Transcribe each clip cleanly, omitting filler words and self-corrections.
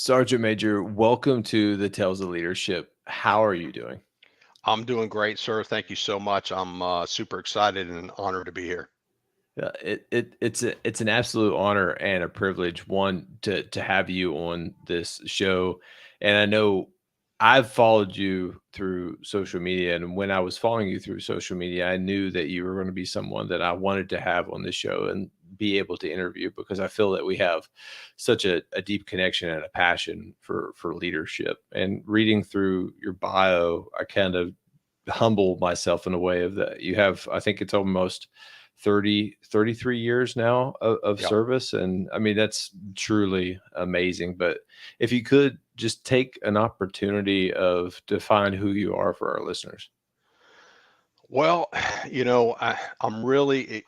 Sergeant Major, welcome to the Tales of Leadership. How are you doing? I'm doing great, sir. Thank you so much. I'm super excited and honored to be here. Yeah, it's an absolute honor and a privilege, one to have you on this show. And I know I've followed you through social media, and when I was following you through social media, I knew that you were going to be someone that I wanted to have on this show and be able to interview because I feel that we have such a deep connection and a passion for leadership. And reading through your bio, I kind of humble myself in a way of that you have, I think it's almost 33 years now of Yeah. service. And I mean, that's truly amazing. But if you could just take an opportunity of define who you are for our listeners. Well, I'm really,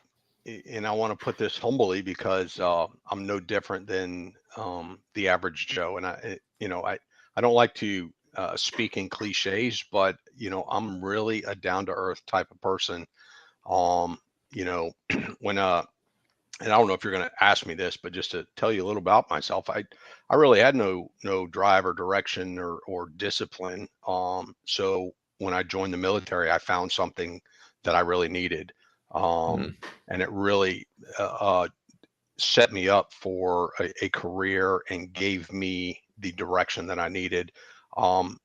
and I want to put this humbly because I'm no different than the average Joe. And I don't like to speak in cliches, but I'm really a down to earth type of person. Um, you know, when and I don't know if you're going to ask me this, but just to tell you a little about myself, I really had no drive or direction or discipline. So when I joined the military, I found something that I really needed, um, Mm. and it really set me up for a career and gave me the direction that I needed, and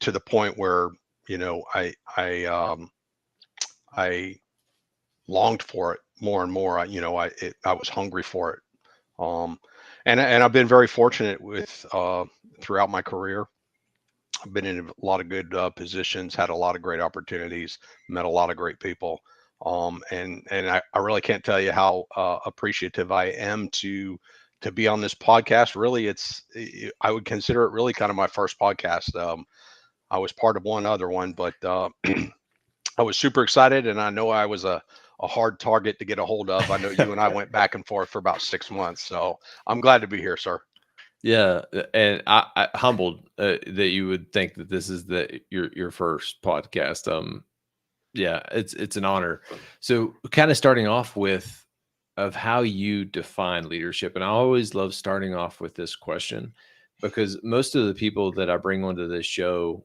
to the point where I longed for it more and more. I was hungry for it. Um, and I've been very fortunate with throughout my career. I've been in a lot of good positions, had a lot of great opportunities, met a lot of great people. And I really can't tell you how appreciative I am to be on this podcast. Really, I would consider it really kind of my first podcast. I was part of one other one, but I was super excited, and I know I was a hard target to get a hold of. I know you and I went back and forth for about 6 months, so I'm glad to be here, sir. Yeah, and I humbled that you would think that this is your first podcast. Yeah, it's an honor. So, kind of starting off with of how you define leadership, and I always love starting off with this question because most of the people that I bring onto this show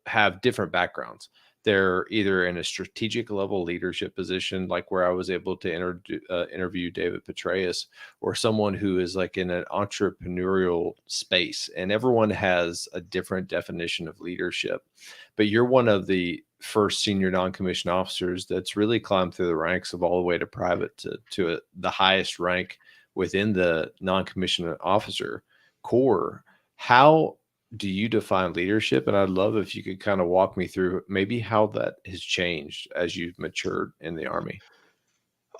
have different backgrounds. They're either in a strategic level leadership position, like where I was able to interview David Petraeus, or someone who is like in an entrepreneurial space, and everyone has a different definition of leadership. But you're one of the first senior non-commissioned officers that's really climbed through the ranks of all the way to private to the highest rank within the non-commissioned officer corps. How do you define leadership? And I'd love if you could kind of walk me through maybe how that has changed as you've matured in the Army.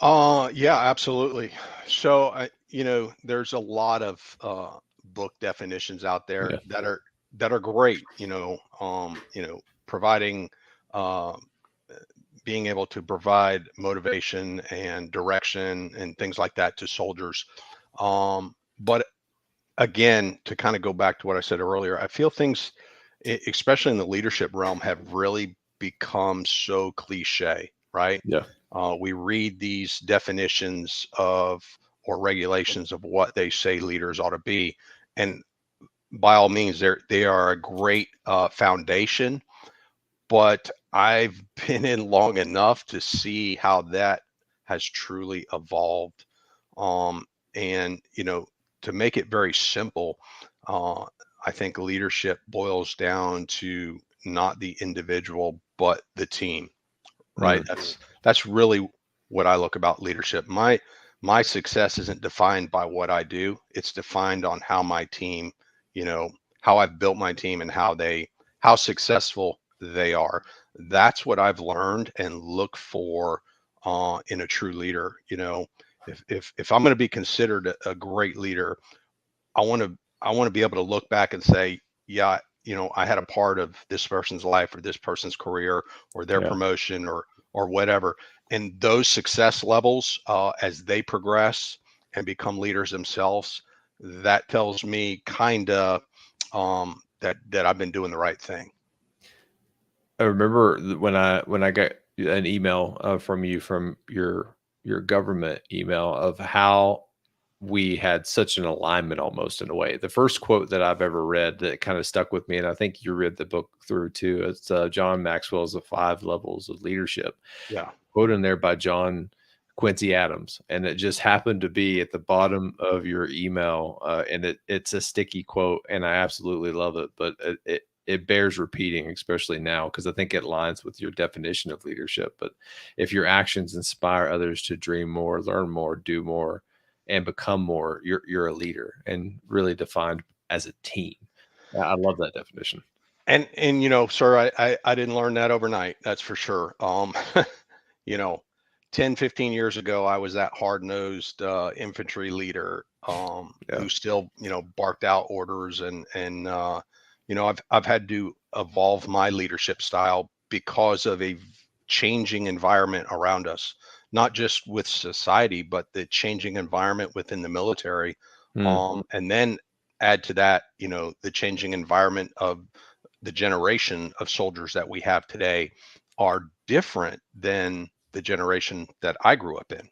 Yeah, absolutely. So, there's a lot of book definitions out there Yeah. that are great. Providing, uh, being able to provide motivation and direction and things like that to soldiers. But again, to kind of go back to what I said earlier, I feel things, especially in the leadership realm, have really become so cliche, right? Yeah. We read these definitions of or regulations of what they say leaders ought to be, and by all means, they are a great foundation. But I've been in long enough to see how that has truly evolved. Um, and to make it very simple, uh, I think leadership boils down to not the individual but the team, right? Mm. That's really what I look about leadership. My success isn't defined by what I do. It's defined on how my team, how I've built my team and how successful they are. That's what I've learned and look for in a true leader. If I'm going to be considered a great leader, I want to be able to look back and say, yeah, I had a part of this person's life or this person's career or their Yeah. promotion or whatever. And those success levels, as they progress and become leaders themselves, that tells me kind of that I've been doing the right thing. I remember when I got an email from you from your government email of how we had such an alignment almost in a way. The first quote that I've ever read that kind of stuck with me, and I think you read the book through too, it's John Maxwell's The Five Levels of Leadership, Yeah. quote in there by John Quincy Adams, and it just happened to be at the bottom of your email, and it's a sticky quote, and I absolutely love it, but it bears repeating, especially now, because I think it aligns with your definition of leadership. But if your actions inspire others to dream more, learn more, do more, and become more, you're a leader, and really defined as a team. I love that definition. And sir, I didn't learn that overnight. That's for sure. You know, 10, 15 years ago, I was that hard-nosed infantry leader Yeah. who still, barked out orders and I've had to evolve my leadership style because of a changing environment around us, not just with society, but the changing environment within the military. Mm. And then add to that, the changing environment of the generation of soldiers that we have today are different than the generation that I grew up in.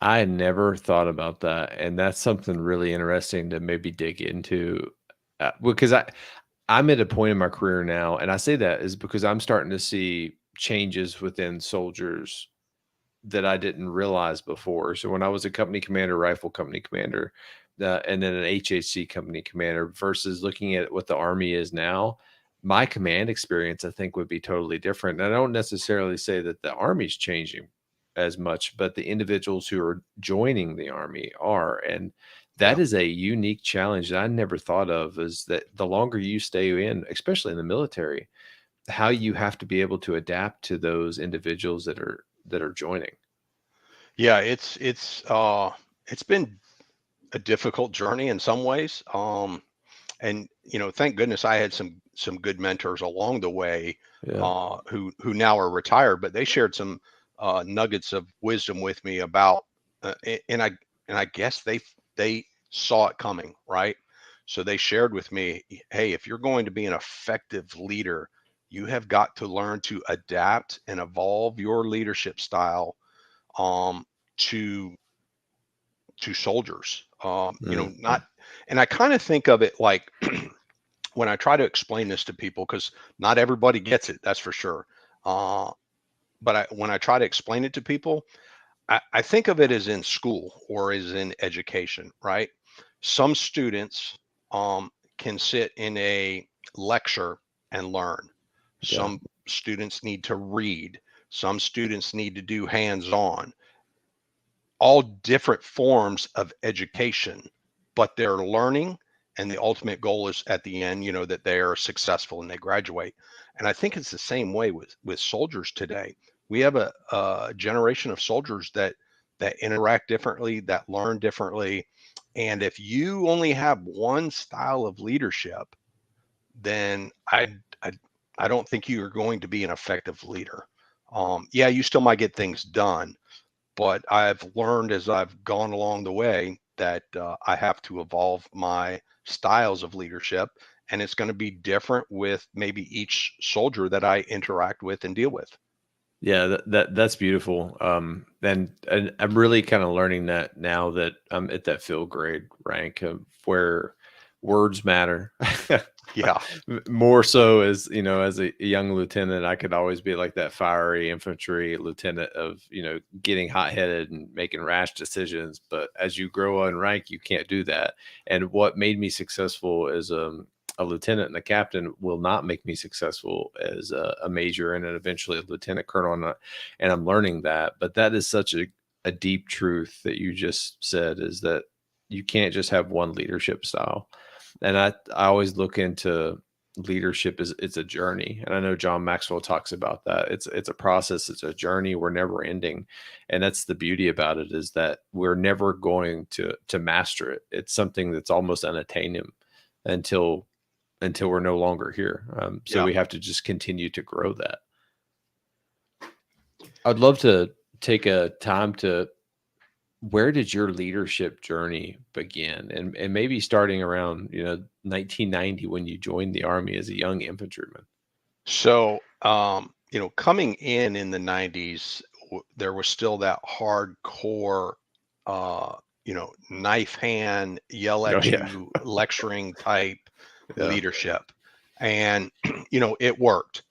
I never thought about that, and that's something really interesting to maybe dig into, because I'm at a point in my career now, and I say that is because I'm starting to see changes within soldiers that I didn't realize before. So when I was a company commander, rifle company commander, and then an HHC company commander versus looking at what the Army is now, my command experience, I think, would be totally different. And I don't necessarily say that the Army's changing as much, but the individuals who are joining the Army are. And Yeah. that is a unique challenge that I never thought of, is that the longer you stay in, especially in the military, how you have to be able to adapt to those individuals that are joining. Yeah, it's been a difficult journey in some ways. And thank goodness I had some good mentors along the way, Yeah. who now are retired, but they shared some nuggets of wisdom with me about and I guess they saw it coming, right? So they shared with me, hey, if you're going to be an effective leader, you have got to learn to adapt and evolve your leadership style um to soldiers. Mm. Not, and I kind of think of it like when I try to explain this to people, because not everybody gets it, that's for sure. Uh, but when I try to explain it to people, I think of it as in school or as in education, right? Some students can sit in a lecture and learn. Yeah. Some students need to read. Some students need to do hands on, all different forms of education, but they're learning. And the ultimate goal is at the end, that they are successful and they graduate. And I think it's the same way with soldiers today. We have a generation of soldiers that interact differently, that learn differently. And if you only have one style of leadership, then I, I don't think you are going to be an effective leader. Yeah, you still might get things done, but I've learned as I've gone along the way that I have to evolve my styles of leadership, and it's going to be different with maybe each soldier that I interact with and deal with. Yeah, that's beautiful. And I'm really kind of learning that now that I'm at that field grade rank of where words matter. Yeah, More so as, as a young lieutenant, I could always be like that fiery infantry lieutenant of, getting hot headed and making rash decisions. But as you grow in rank, you can't do that. And what made me successful as a lieutenant and a captain will not make me successful as a major and then eventually a lieutenant colonel. And I'm learning that. But that is such a deep truth that you just said, is that you can't just have one leadership style. And I always look into leadership as it's a journey. And I know John Maxwell talks about that. It's a process, it's a journey. We're never ending. And that's the beauty about it, is that we're never going to master it. It's something that's almost unattainable until we're no longer here. So yeah. we have to just continue to grow that. I'd love to take a time to, where did your leadership journey begin? And maybe starting around, 1990 when you joined the Army as a young infantryman. So, coming in the '90s, there was still that hardcore, uh, knife hand, yell Oh at yeah. you, lecturing type Yeah. leadership. And, it worked.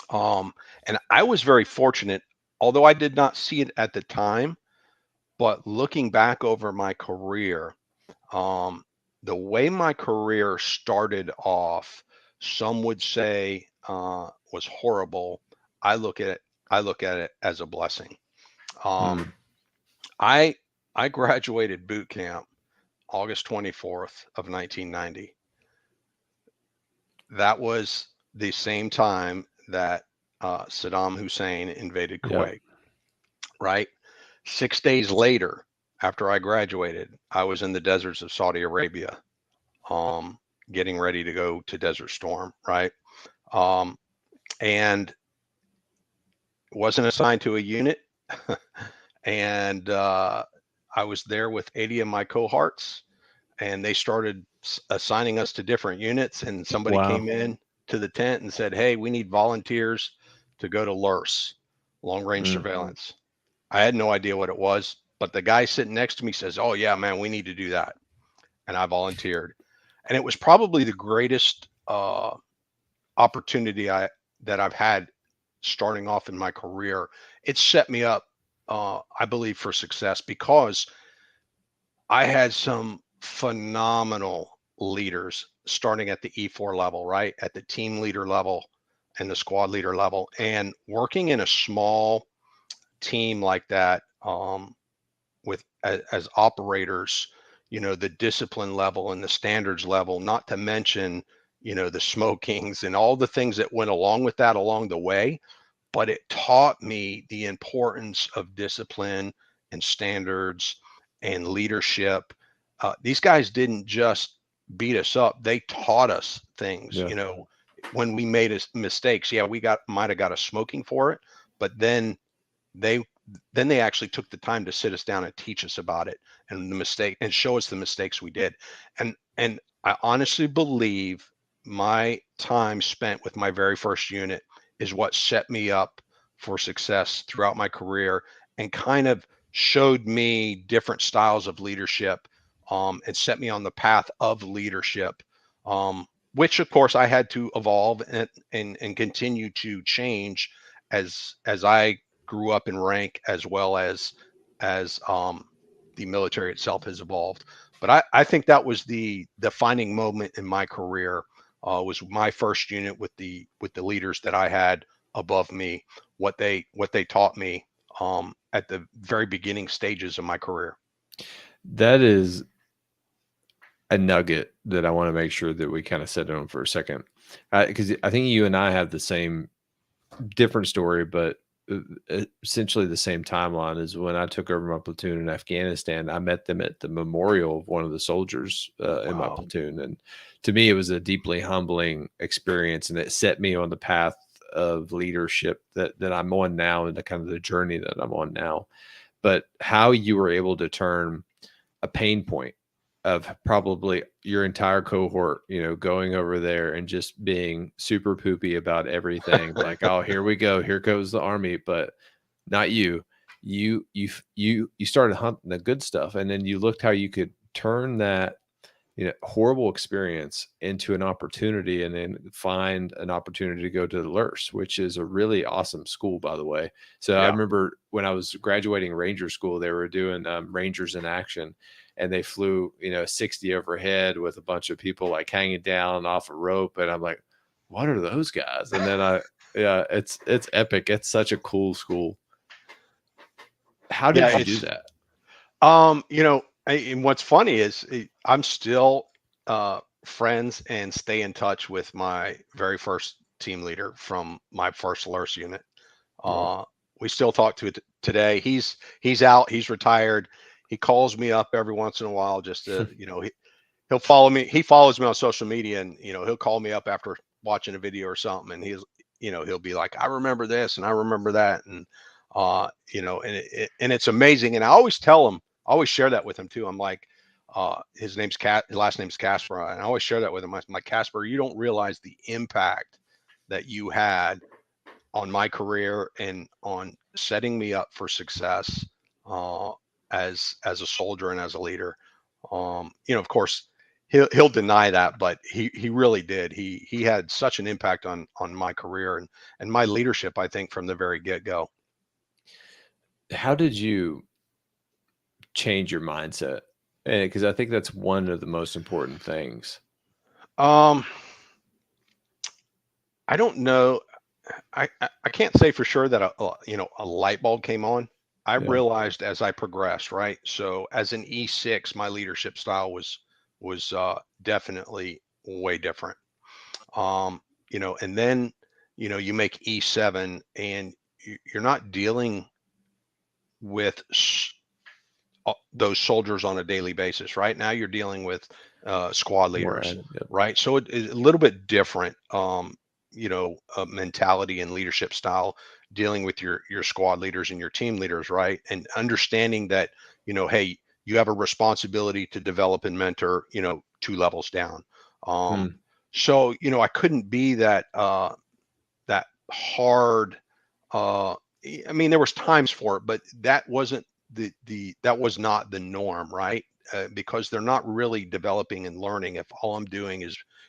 Um, and I was very fortunate, although I did not see it at the time, but looking back over my career, um, the way my career started off, some would say was horrible. I look at it, I look at it as a blessing. Um, Mm. I I graduated boot camp August 24th of 1990. That was the same time that Saddam Hussein invaded Yep. Kuwait, right? 6 days later, after I graduated, I was in the deserts of Saudi Arabia, um, getting ready to go to Desert Storm, right? Um, and wasn't assigned to a unit. And I was there with 80 of my cohorts, and they started assigning us to different units. And somebody Wow. came in to the tent and said, "Hey, we need volunteers to go to LURS, long range Mm. surveillance." I had no idea what it was, but the guy sitting next to me says, "Oh yeah, man, we need to do that." And I volunteered. And it was probably the greatest opportunity that I've had starting off in my career. It set me up, I believe, for success because I had some phenomenal leaders starting at the E4 level, right? At the team leader level and the squad leader level. And working in a small team like that, with as operators, the discipline level and the standards level, not to mention, the smokings and all the things that went along with that along the way. But it taught me the importance of discipline and standards and leadership. These guys didn't just beat us up; they taught us things. Yeah. When we made mistakes, yeah, we might have got a smoking for it, but they they actually took the time to sit us down and teach us about it and the mistake and show us the mistakes we did. And I honestly believe my time spent with my very first unit is what set me up for success throughout my career and kind of showed me different styles of leadership. It set me on the path of leadership, which of course I had to evolve and continue to change as I grew up in rank, as well as the military itself has evolved. But I think that was the defining moment in my career, was my first unit with the leaders that I had above me, what they taught me at the very beginning stages of my career. That is a nugget that I want to make sure that we kind of sit on for a second, because I think you and I have the same different story, but essentially the same timeline. Is when I took over my platoon in Afghanistan, I met them at the memorial of one of the soldiers in my Wow. platoon, and to me, it was a deeply humbling experience, and it set me on the path of leadership that I'm on now, and the kind of the journey that I'm on now. But how you were able to turn a pain point of probably your entire cohort, going over there and just being super poopy about everything. Like, oh, here we go, here goes the army, but not you. You started hunting the good stuff, and then you looked how you could turn that horrible experience into an opportunity, and then find an opportunity to go to the LURS, which is a really awesome school, by the way. So I Yeah. remember when I was graduating Ranger school, they were doing Rangers in action, and they flew 60 overhead with a bunch of people like hanging down off a rope, and I'm like, what are those guys? And then yeah, it's epic. It's such a cool school. How Yeah, did you do it's that? and what's funny is I'm still friends and stay in touch with my very first team leader from my first LURS unit. Well, Uh, we still talk to it today. He's out. He's retired. He calls me up every once in a while just to, he'll follow me. He follows me on social media, and he'll call me up after watching a video or something, and he'll be like, "I remember this and I remember that," and and it's amazing. And I always tell him, I always share that with him too. I'm like, his last name's Casper, and I always share that with him. I'm like, Casper, you don't realize the impact that you had on my career and on setting me up for success. as a soldier and as a leader. Of course, he'll deny that, but he really did. He had such an impact on my career and my leadership, I think, from the very get-go. How did you change your mindset? Because I think that's one of the most important things. Um, I don't know. I can't say for sure that a light bulb came on. I Yeah. realized as I progressed, right? So as an E6, my leadership style was definitely way different. And then you make E7 and you're not dealing with those soldiers on a daily basis, right? Now you're dealing with squad More leaders, added. Yep. right? So it's a little bit different, mentality and leadership style, dealing with your squad leaders and your team leaders, right? And understanding that, hey, you have a responsibility to develop and mentor, two levels down. Um, Hmm. so I couldn't be that hard. Uh, I mean, there was times for it, but that wasn't that was not the norm, right? Because they're not really developing and learning if all I'm doing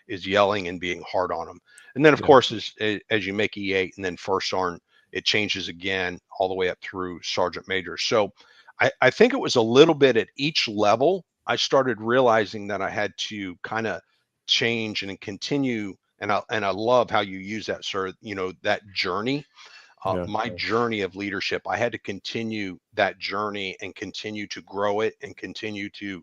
is yelling and being hard on them. And then, of Yeah. course, as you make E8 and then first sergeant, it changes again all the way up through sergeant major. So I think it was a little bit at each level. I started realizing that I had to kind of change and continue. And I love how you use that, sir. That journey, Yeah. my journey of leadership. I had to continue that journey and continue to grow it and continue to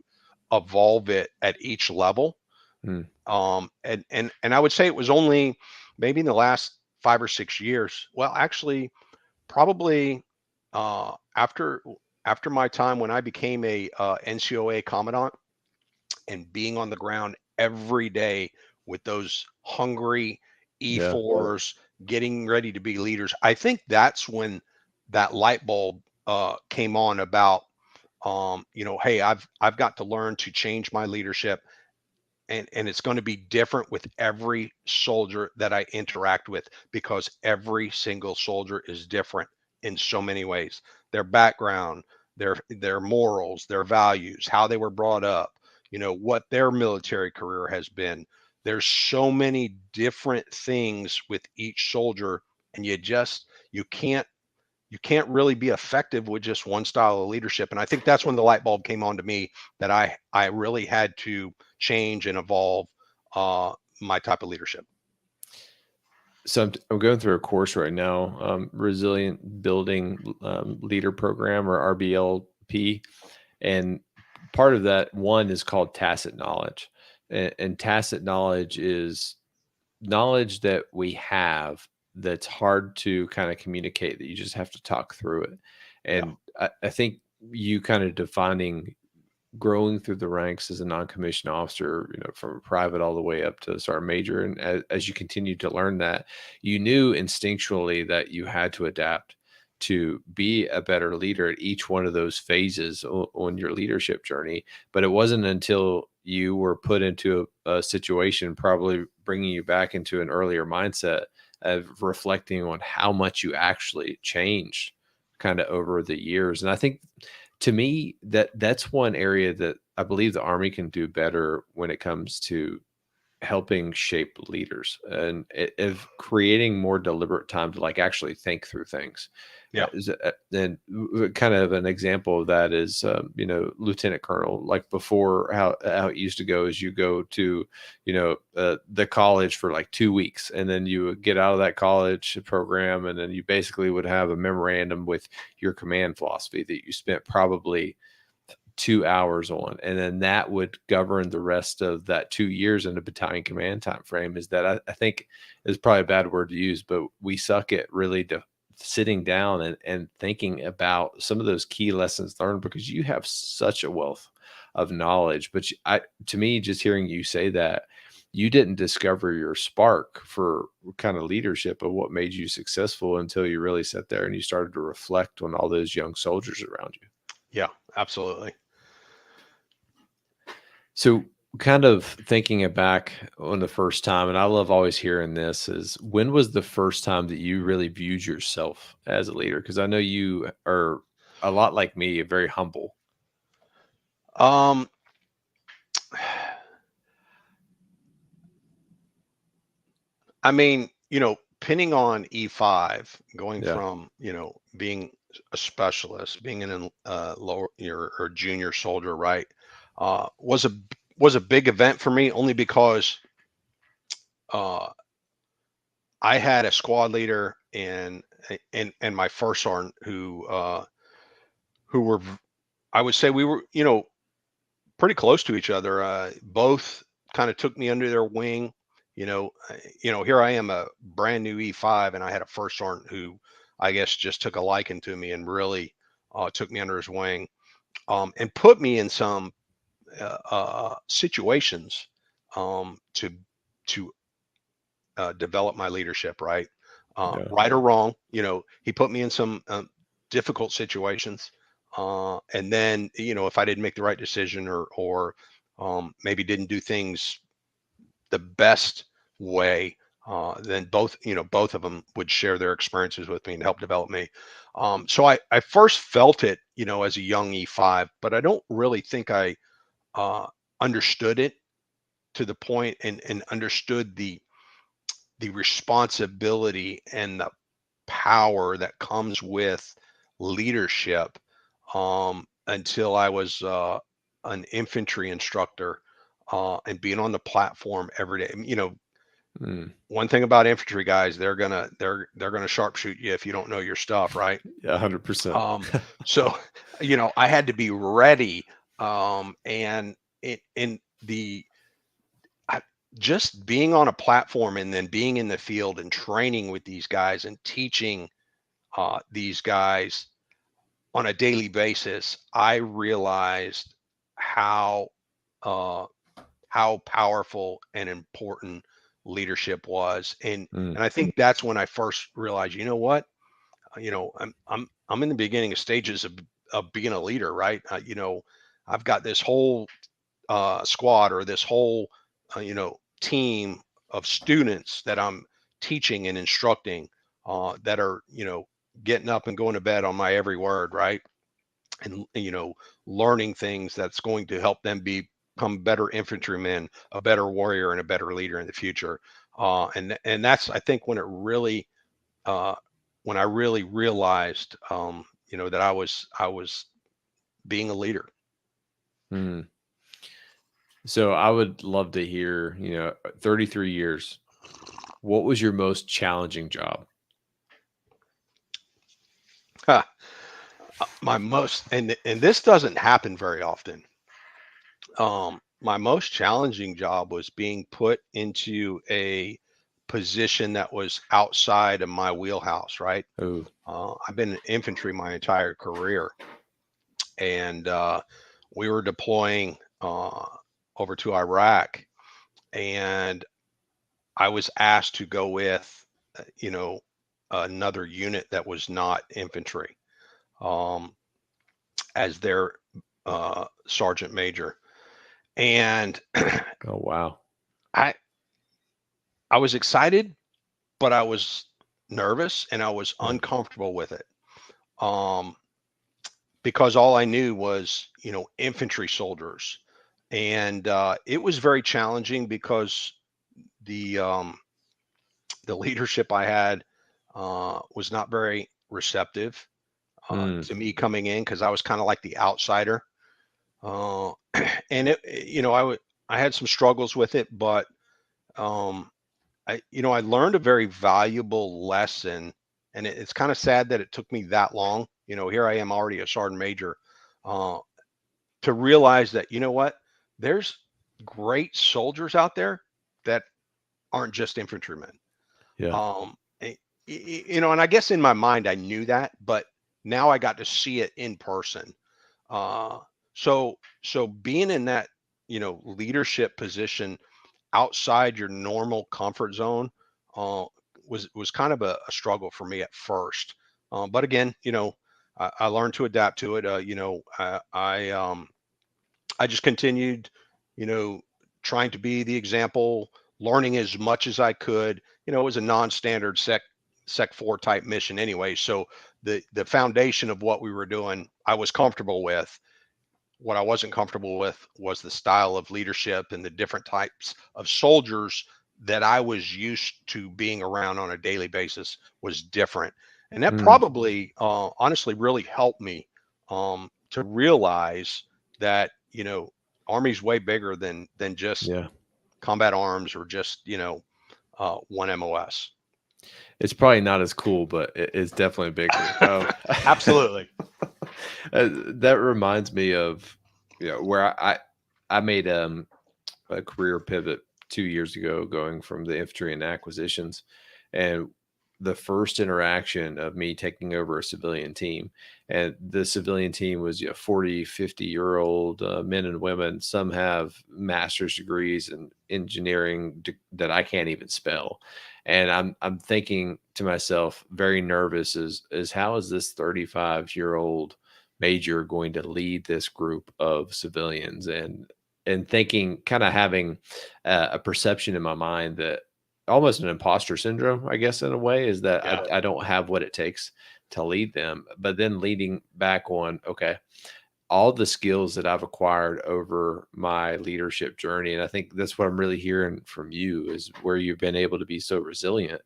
evolve it at each level. Hmm. And I would say it was only maybe in the last 5 or 6 years. Well, actually, probably after my time when I became a NCOA commandant and being on the ground every day with those hungry Yeah. E4s getting ready to be leaders. I think that's when that light bulb came on about, hey, I've got to learn to change my leadership, and it's going to be different with every soldier that I interact with, because every single soldier is different in so many ways. Their background, their morals, their values, how they were brought up, what their military career has been. There's so many different things with each soldier, and you can't really be effective with just one style of leadership. And I think that's when the light bulb came on to me that I really had to change and evolve uh, my type of leadership. So I'm going through a course right now, Resilient Building Leader Program, or RBLP, and part of that one is called tacit knowledge, and tacit knowledge is knowledge that we have that's hard to kind of communicate, that you just have to talk through it. Yeah. And I think you kind of defining growing through the ranks as a non-commissioned officer, from a private all the way up to sergeant major. And as you continue to learn that, you knew instinctually that you had to adapt to be a better leader at each one of those phases on your leadership journey. But it wasn't until you were put into a situation, probably bringing you back into an earlier mindset of reflecting on how much you actually changed kind of over the years. And I think, to me, that's one area that I believe the Army can do better when it comes to helping shape leaders, and of creating more deliberate time to like actually think through things. Yeah. And kind of an example of that is, lieutenant colonel. Like before, how it used to go is you go to, the college for like 2 weeks, and then you would get out of that college program, and then you basically would have a memorandum with your command philosophy that you spent probably 2 hours on, and then that would govern the rest of that 2 years in the battalion command time frame. Is that I think is probably a bad word to use, but we suck at really sitting down and thinking about some of those key lessons learned, because you have such a wealth of knowledge. But to me, just hearing you say that, you didn't discover your spark for kind of leadership of what made you successful until you really sat there and you started to reflect on all those young soldiers around you. Yeah, absolutely. So, kind of thinking it back on the first time, and I love always hearing this, is when was the first time that you really viewed yourself as a leader? Because I know you are a lot like me, very humble. Um, I mean, pinning on E5, going Yeah. from, being a specialist, being an lower or junior soldier, right? Was a big event for me only because uh, I had a squad leader and my first sergeant who were I would say we were pretty close to each other. Both kind of took me under their wing. Here I am, a brand new E5, and I had a first sergeant who I guess just took a liking to me and really took me under his wing, and put me in some situations to develop my leadership. Right, Yeah. right or wrong, he put me in some difficult situations, and then if I didn't make the right decision or maybe didn't do things the best way, then both of them would share their experiences with me and help develop me. So I first felt it, as a young E5, but I don't really think I uh, understood it to the point and understood the responsibility and the power that comes with leadership, until I was an infantry instructor, and being on the platform every day. Mm. One thing about infantry guys, they're gonna sharpshoot you if you don't know your stuff, right? Yeah, 100%. Um, so I had to be ready, and in the I, just being on a platform and then being in the field and training with these guys and teaching these guys on a daily basis, I realized how uh, how powerful and important leadership was, Mm. and I think that's when I first realized, what, I'm in the beginning stages of being a leader, right? I've got this whole squad or this whole team of students that I'm teaching and instructing, that are getting up and going to bed on my every word, right? And learning things that's going to help them become better infantrymen, a better warrior, and a better leader in the future. And that's, I think, uh, when I really realized, that I was being a leader. Mm. So I would love to hear, 33 years. What was your most challenging job? My most, and this doesn't happen very often. My most challenging job was being put into a position that was outside of my wheelhouse, right? Oh, I've been in infantry my entire career, and we were deploying over to Iraq, and I was asked to go with, another unit that was not infantry, um, as their sergeant major, and oh, wow. I I was excited, but I was nervous and I was Yeah. uncomfortable with it. Um, because all I knew was, infantry soldiers. And it was very challenging because the um, the leadership I had was not very receptive Mm. to me coming in, because I was kind of like the outsider. Uh, and I had some struggles with it, but um, I learned a very valuable lesson, and it's kind of sad that it took me that long. Here I am already a sergeant major, uh, to realize that, what, there's great soldiers out there that aren't just infantrymen. Yeah. Um, and I guess in my mind I knew that, but now I got to see it in person. Uh, so being in that, leadership position outside your normal comfort zone, uh, was kind of a struggle for me at first. But again, I learned to adapt to it. I just continued, you know, trying to be the example, learning as much as I could. It was a non-standard sec 4 type mission anyway, so the foundation of what we were doing I was comfortable with. what I wasn't comfortable with was the style of leadership and the different types of soldiers that I was used to being around on a daily basis was different. And that Mm, probably, honestly, really helped me to realize that, Army's way bigger than just yeah. combat arms or just, one MOS. It's probably not as cool, but it's definitely bigger. Absolutely. That reminds me of, where I made a career pivot 2 years ago, going from the infantry and acquisitions, and the first interaction of me taking over a civilian team, and the civilian team was 40, 50-year old men and women. Some have master's degrees in engineering that I can't even spell, and I'm thinking to myself, very nervous, is how is this 35-year-old major going to lead this group of civilians? And thinking, kind of having a perception in my mind that almost an imposter syndrome, I guess, in a way, is that Yeah. I don't have what it takes to lead them. But then leading back on, okay, all the skills that I've acquired over my leadership journey, and I think that's what I'm really hearing from you, is where you've been able to be so resilient,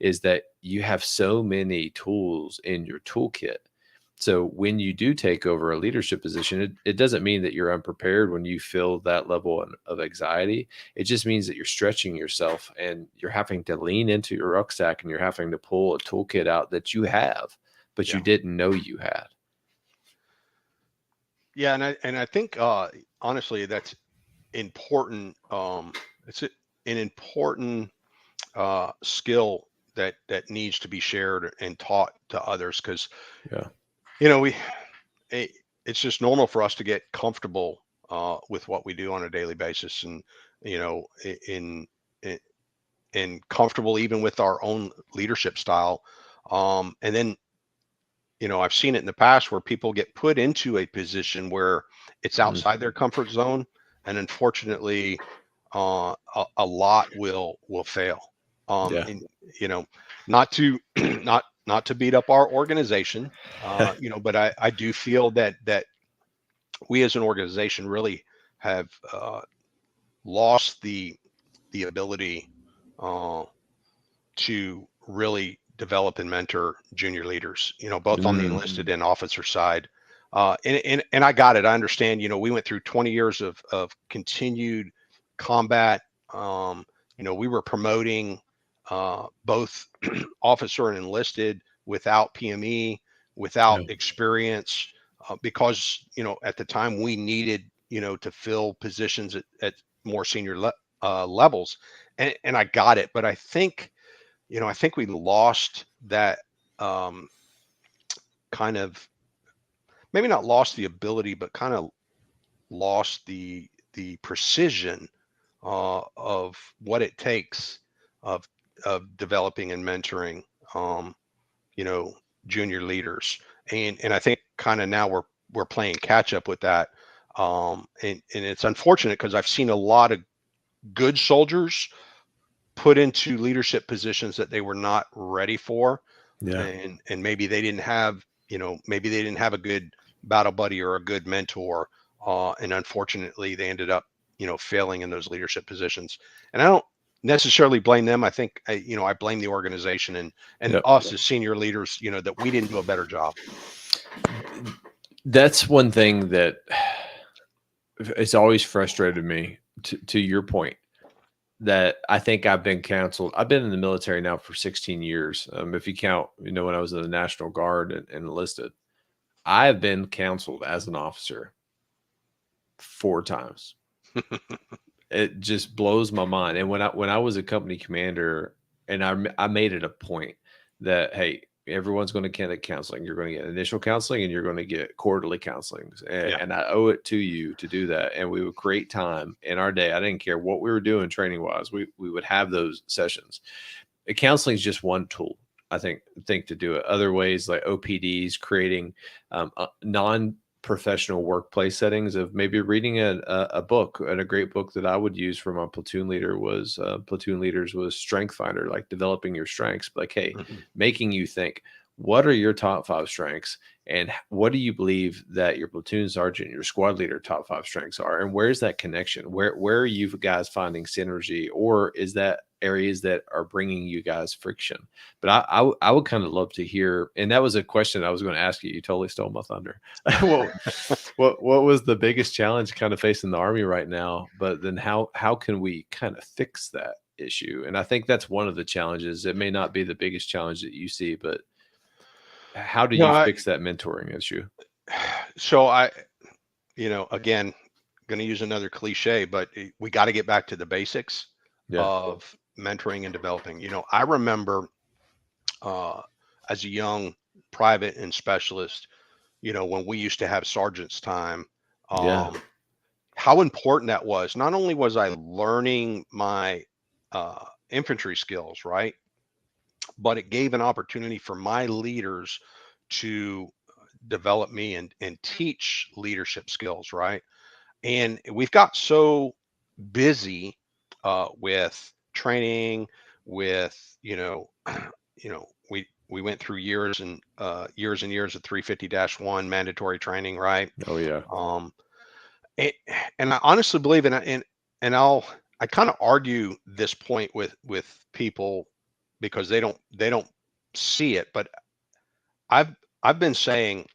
is that you have so many tools in your toolkit. So when you do take over a leadership position, it doesn't mean that you're unprepared when you feel that level of anxiety. It just means that you're stretching yourself and you're having to lean into your rucksack and you're having to pull a toolkit out that you have, but you Yeah. didn't know you had. Yeah. And I think, honestly, that's important. It's an important skill that needs to be shared and taught to others, because Yeah. we it, it's just normal for us to get comfortable with what we do on a daily basis, and you know in and comfortable even with our own leadership style, and then I've seen it in the past where people get put into a position where it's Mm, outside their comfort zone, and unfortunately, a lot will fail. yeah. And not to not to beat up our organization, but I do feel that we as an organization really have lost the ability uh, to really develop and mentor junior leaders, both on the Mm, enlisted and officer side. And I got it. I understand, we went through 20 years of continued combat. We were promoting both officer and enlisted without PME, without yeah. experience, because, at the time we needed, to fill positions at more senior levels. And I got it. But I think we lost that, um, kind of, maybe not lost the ability, but kind of lost the precision of what it takes of developing and mentoring, um, you know, junior leaders. And I think kind of now we're playing catch up with that. And it's unfortunate because I've seen a lot of good soldiers put into leadership positions that they were not ready for, Yeah. and maybe they didn't have a good battle buddy or a good mentor, and unfortunately they ended up failing in those leadership positions. And I don't necessarily blame them. I think I blame the organization and Yep. us as senior leaders, that we didn't do a better job. That's one thing that it's always frustrated me, to your point, that I think I've been counseled. I've been in the military now for 16 years. If you count, when I was in the National Guard and enlisted, I have been counseled as an officer 4 times. It just blows my mind. And when I was a company commander, and I made it a point that, hey, everyone's going to get counseling. You're going to get initial counseling and you're going to get quarterly counseling, and, Yeah. and I owe it to you to do that. And we would create time in our day. I didn't care what we were doing training wise. We would have those sessions. Counseling is just one tool, I think to do it. Other ways like OPDs, creating non-professional workplace settings of maybe reading a book. And a great book that I would use for my platoon leader was platoon leaders was Strength Finder, like developing your strengths. Like, hey, Mhm. making you think, what are your top 5 strengths, and what do you believe that your platoon sergeant, your squad leader top 5 strengths are, and where's that connection? Where are you guys finding synergy, or is that areas that are bringing you guys friction? But I would kind of love to hear, and that was a question I was going to ask you. You totally stole my thunder. what what was the biggest challenge kind of facing the Army right now? But then how can we kind of fix that issue? And I think that's one of the challenges. It may not be the biggest challenge that you see, but how do No, you fix that mentoring issue? so again, going to use another cliche, but we got to get back to the basics Yeah. of mentoring and developing. I remember uh, as a young private and specialist, when we used to have sergeant's time, Yeah. how important that was. Not only was I learning my infantry skills, right, but it gave an opportunity for my leaders to develop me and teach leadership skills, right? And we've got so busy with training, with we went through years and years of 350-1 mandatory training, right? Oh yeah. Um, and, and I honestly believe, and I kind of argue this point with people because they don't see it, but I've I've been saying,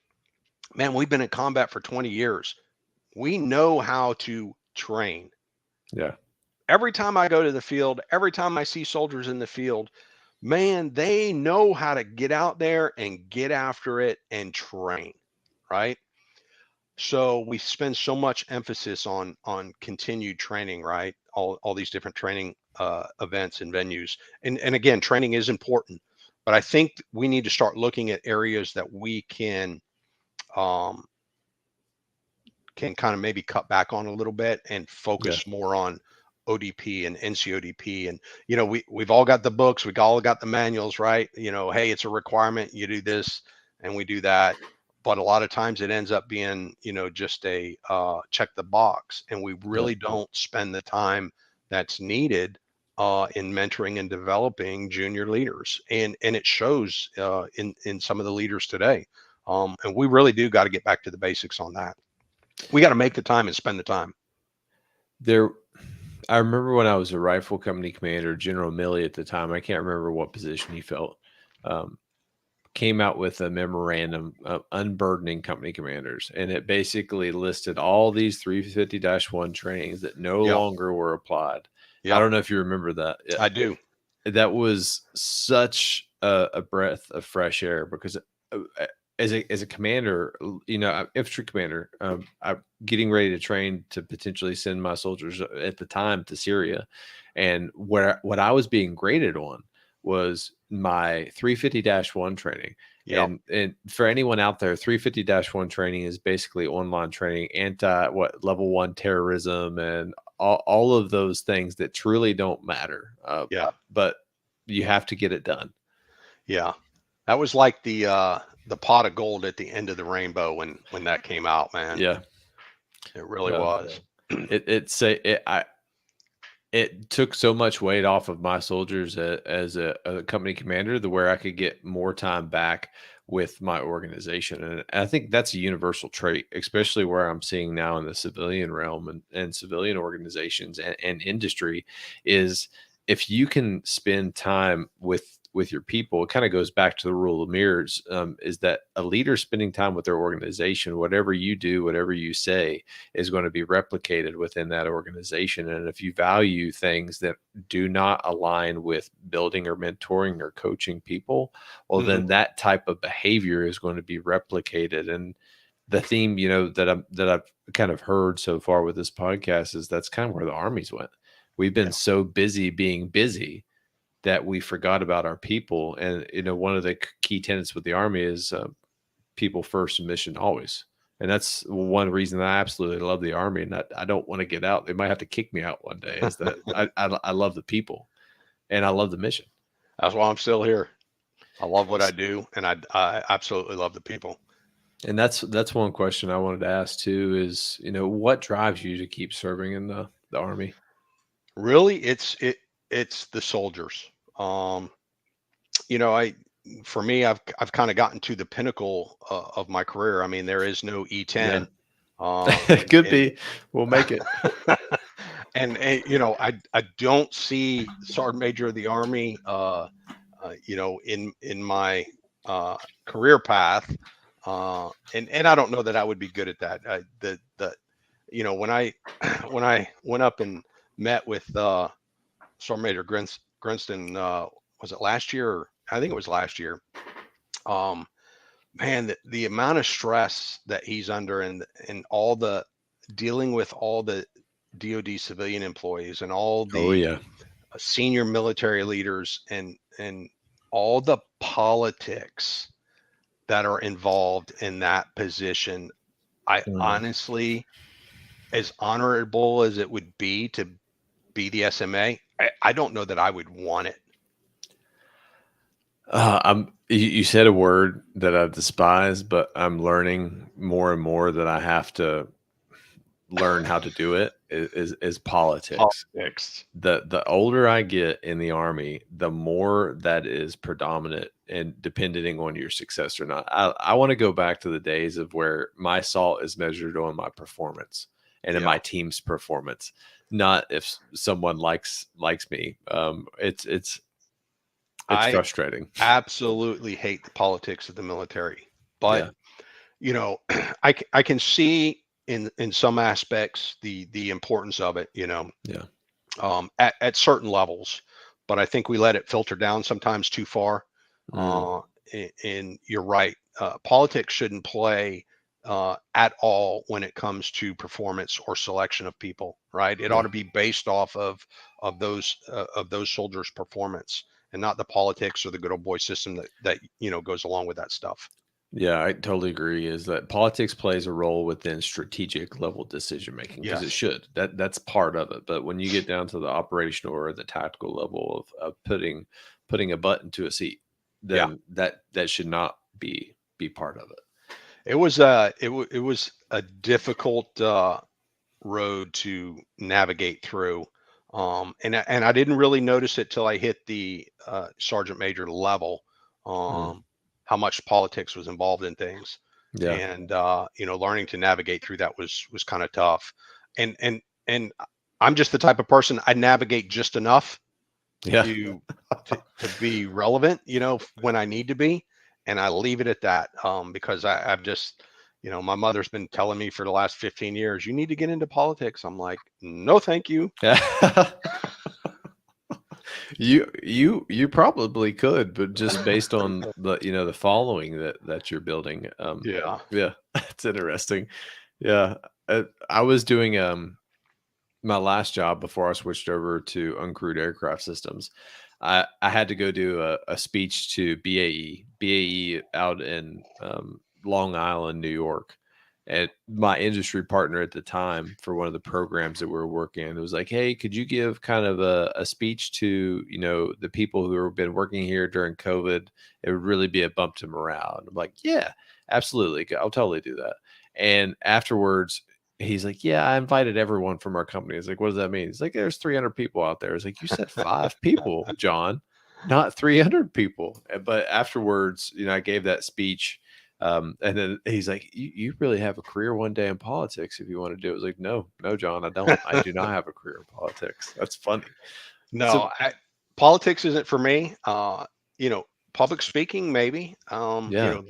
man, we've been in combat for 20 years. We know how to train. Yeah. Every time I go to the field, every time I see soldiers in the field, man, they know how to get out there and get after it and train, right? So we spend so much emphasis on continued training, right? All these different training events and venues, and again, training is important, but I think we need to start looking at areas that we um, can kind of maybe cut back on a little bit and Yeah. focus more on ODP and NCODP. And we've all got the books, we've all got the manuals, right? Hey, it's a requirement, you do this and we do that. But a lot of times it ends up being, just a check the box, and we Yeah. really don't spend the time that's needed in mentoring and developing junior leaders, and it shows in some of the leaders today. And we really do got to get back to the basics on that. We got to make the time and spend the time. There I remember when I was a rifle company commander, General Milley at the time, I can't remember what position he felt, um, came out with a memorandum of unburdening company commanders. And it basically listed all these 350-1 trainings that no Yep. longer were applied. I Yep. don't know if you remember that. I do. That was such a breath of fresh air because as a commander, infantry commander, I'm getting ready to train to potentially send my soldiers at the time to Syria, and what I was being graded on was my 350-1 training. Yep. And for anyone out there, 350-1 training is basically online training, level 1 terrorism, and all of those things that truly don't matter. Yeah. But you have to get it done. Yeah. That was like the pot of gold at the end of the rainbow when that came out, man. Yeah. It really Yeah. was. It took so much weight off of my soldiers as a company commander, the where I could get more time back with my organization. And I think that's a universal trait, especially where I'm seeing now in the civilian realm and civilian organizations and industry, is if you can spend time with your people. It kind of goes back to the rule of mirrors, is that a leader spending time with their organization, whatever you do, whatever you say, is going to be replicated within that organization. And if you value things that do not align with building or mentoring or coaching people, well, Mhm. then that type of behavior is going to be replicated. And the theme, that I've kind of heard so far with this podcast is that's kind of where the Army's went. We've been Yeah. so busy being busy that we forgot about our people. And, one of the key tenets with the Army is people first and mission always. And that's one reason that I absolutely love the Army, and I don't want to get out. They might have to kick me out one day, is that I love the people and I love the mission. That's why I'm still here. I love what I do, and I absolutely love the people. And that's one question I wanted to ask too is, what drives you to keep serving in the Army? Really, it's the soldiers. Um, you know, I for me, I've kind of gotten to the pinnacle of my career. I mean, there is no Yeah. E10, It could be. We'll make it. you know, I don't see sergeant major of the army, you know, in my uh, career path, and I don't know that I would be good at that. The you know, when I when I went up and met with sergeant major Grinston, was it last year? I think it was last year. Um, Man, the amount of stress that he's under, and all the dealing with all the DoD civilian employees and all Oh the yeah. senior military leaders, and all the politics that are involved in that position. I Mm. honestly, as honorable as it would be to be the SMA, I don't know that I would want it. You said a word that I despise, but I'm learning more and more that I have to learn how to do it is politics. Politics. The older I get in the army, the more that is predominant and depending on your success or not. I want to go back to the days of where my salt is measured on my performance and in Yeah. my team's performance, not if someone likes me. It's I frustrating. absolutely hate the politics of the military, but Yeah, you know, I can see in some aspects the importance of it, you know, yeah, at certain levels, but I think we let it filter down sometimes too far. mm, Uh, and you're right. Politics shouldn't play at all when it comes to performance or selection of people. Right? It ought yeah. to be based off of those soldiers' performance, and not the politics or the good old boy system that you know goes along with that stuff. Yeah, I totally agree. Is that politics plays a role within strategic level decision making because it Yes. should. That's part of it. But when you get down to the operational or the tactical level of putting a button to a seat, Yeah. then that should not be part of it. It was a difficult road to navigate through. And I didn't really notice it till I hit the sergeant major level, Mm, um, how much politics was involved in things, yeah, and you know, learning to navigate through that was kind of tough. And I'm just the type of person, I navigate just enough yeah. to to be relevant, you know, when I need to be, and I leave it at that, because I've just, you know, my mother's been telling me for the last 15 years, you need to get into politics. I'm like, no, thank you. You probably could, but just based on the following that you're building, Yeah. yeah, it's interesting. Yeah, I was doing my last job before I switched over to uncrewed aircraft systems. I had to go do a speech to BAE out in Long Island, New York. And my industry partner at the time for one of the programs that we were working in, it was like, hey, could you give kind of a speech to, the people who have been working here during COVID? It would really be a bump to morale. And I'm like, yeah, absolutely. I'll totally do that. And afterwards, he's like, yeah, I invited everyone from our company. It's like, what does that mean? He's like, there's 300 people out there. It's like, you said 5 people, John, not 300 people. But afterwards, I gave that speech. And then he's like, you really have a career one day in politics if you want to do it. I was like, no, John, I don't. I do not have a career in politics. That's funny. So, No, politics isn't for me. You know, public speaking, maybe. You yeah, know,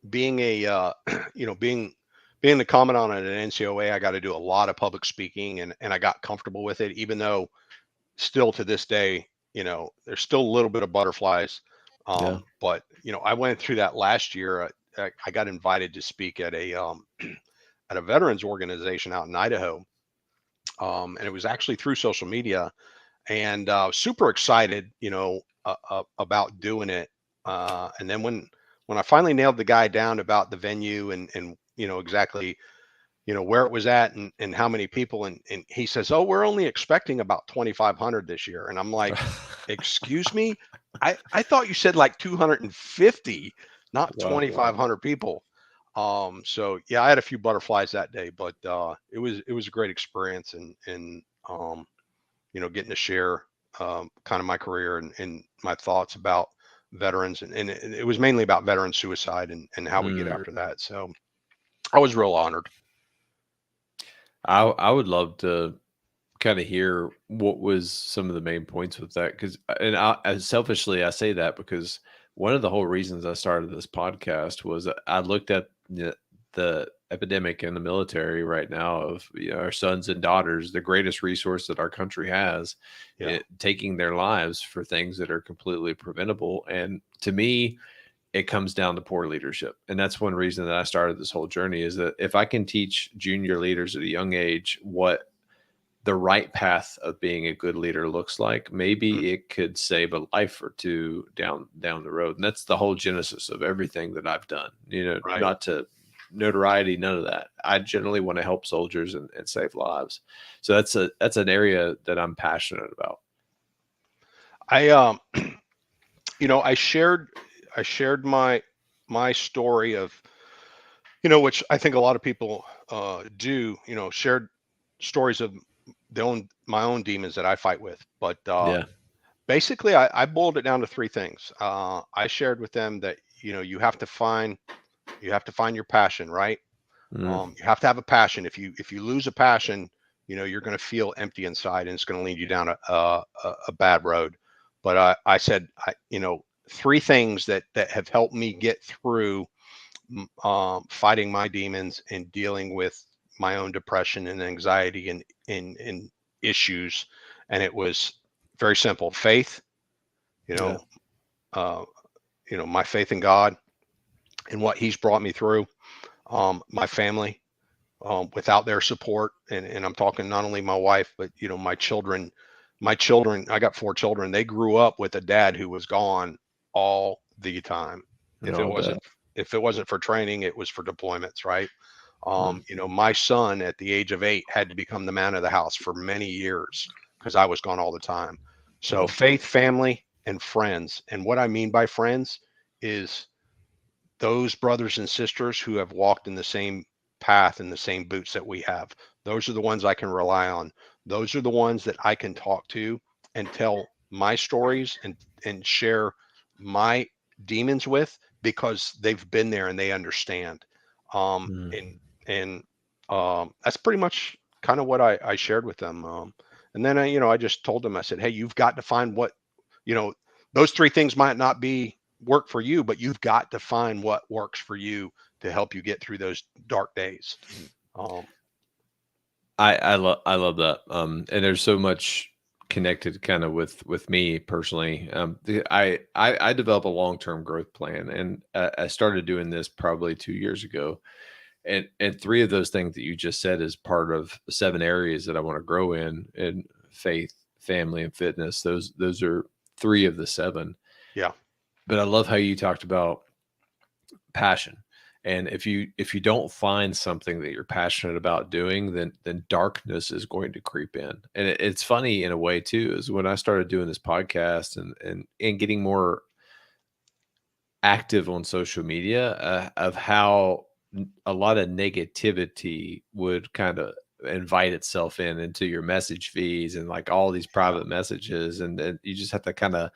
being a you know, being the commandant at an NCOA, I got to do a lot of public speaking, and I got comfortable with it, even though still to this day, you know, there's still a little bit of butterflies. yeah, But you know, I went through that last year. I got invited to speak at a at a veterans organization out in Idaho, and it was actually through social media, and super excited, you know, about doing it. And then when I finally nailed the guy down about the venue, and you know exactly, you know, where it was at, and how many people, and he says, oh, we're only expecting about 2,500 this year, and I'm like, excuse me, I thought you said like 250, not wow, 2,500 people. So yeah, I had a few butterflies that day, but it was a great experience, and you know, getting to share kind of my career, and my thoughts about veterans, and it was mainly about veteran suicide and how we get Mm. after that. So I was real honored. I would love to kind of hear what was some of the main points with that, because as selfishly I say that because one of the whole reasons I started this podcast was that I looked at the epidemic in the military right now of, our sons and daughters, the greatest resource that our country has, Yeah, taking their lives for things that are completely preventable. And to me, it comes down to poor leadership. And that's one reason that I started this whole journey, is that if I can teach junior leaders at a young age what the right path of being a good leader looks like, mm, maybe it could save a life or two down the road. And that's the whole genesis of everything that I've done. right. Not to notoriety, none of that. I generally want to help soldiers and save lives. So that's an area that I'm passionate about. I I shared my story of, which I think a lot of people do, shared stories of my own demons that I fight with. But Yeah. basically, I boiled it down to three things. I shared with them that you have to find your passion, right? Mm, You have to have a passion. If you lose a passion, you're going to feel empty inside, and it's going to lead you down a bad road. But I said, three things that have helped me get through fighting my demons and dealing with my own depression and anxiety and issues. And it was very simple: faith, you yeah. know, uh, my faith in God and what He's brought me through. My family, without their support, and I'm talking not only my wife, but my children. My children, I got four children. They grew up with a dad who was gone all the time. If it No, I bet. wasn't if it wasn't for training, it was for deployments, right? Mm, My son at the age of 8 had to become the man of the house for many years because I was gone all the time. So well, faith, family, and friends. And what I mean by friends is those brothers and sisters who have walked in the same path in the same boots that we have. Those are the ones I can rely on. Those are the ones that I can talk to and tell my stories and share my demons with, because they've been there and they understand. Um, mm. and and That's pretty much kind of what I shared with them. And then I just told them, I said, hey, you've got to find what, you know, those three things might not be work for you, but you've got to find what works for you to help you get through those dark days. Um, I love that. And there's so much connected kind of with me personally. I develop a long-term growth plan, and I started doing this probably 2 years ago. And three of those things that you just said is part of 7 areas that I want to grow in faith, family, and fitness. Those are three of the seven. yeah, But I love how you talked about passion. And if you don't find something that you're passionate about doing, then darkness is going to creep in. And it's funny in a way too, is when I started doing this podcast and getting more active on social media, of how a lot of negativity would kind of invite itself into your message feeds and like all these yeah, private messages, and then you just have to kind of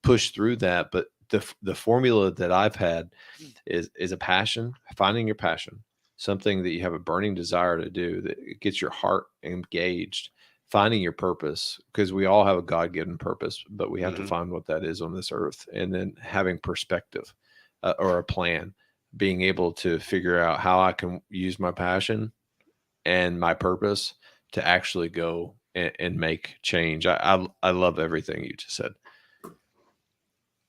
push through that. But the formula that I've had is a passion, finding your passion, something that you have a burning desire to do that gets your heart engaged, finding your purpose, because we all have a God-given purpose, but we have to hmm find what that is on this earth, and then having perspective, or a plan, being able to figure out how I can use my passion and my purpose to actually go and make change. I love everything you just said.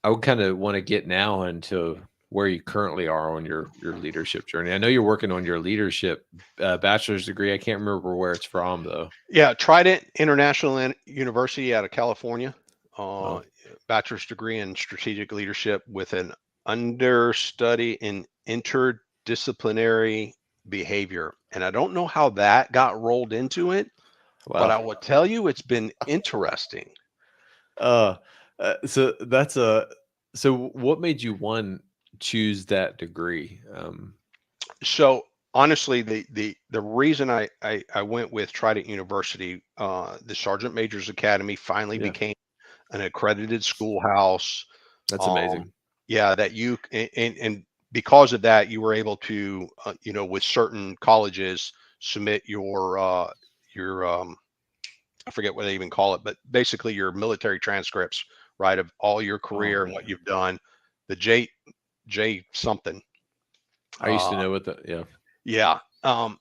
I would kind of want to get now into where you currently are on your leadership journey. I know you're working on your leadership bachelor's degree. I can't remember where it's from though. yeah. Trident International University out of California, uh, Oh, bachelor's degree in strategic leadership with an understudy in interdisciplinary behavior. And I don't know how that got rolled into it, but wow. I will tell you, it's been interesting. Uh, so that's a so what made you one choose that degree? So honestly, the reason I went with Trident University, the Sergeant Major's Academy finally Yeah. became an accredited schoolhouse. That's Um, amazing. yeah, that and because of that, you were able to, with certain colleges, submit your I forget what they even call it, but basically your military transcripts, right, of all your Oh career and what man, you've done. The J something. I used to Uh, know what the yeah. yeah.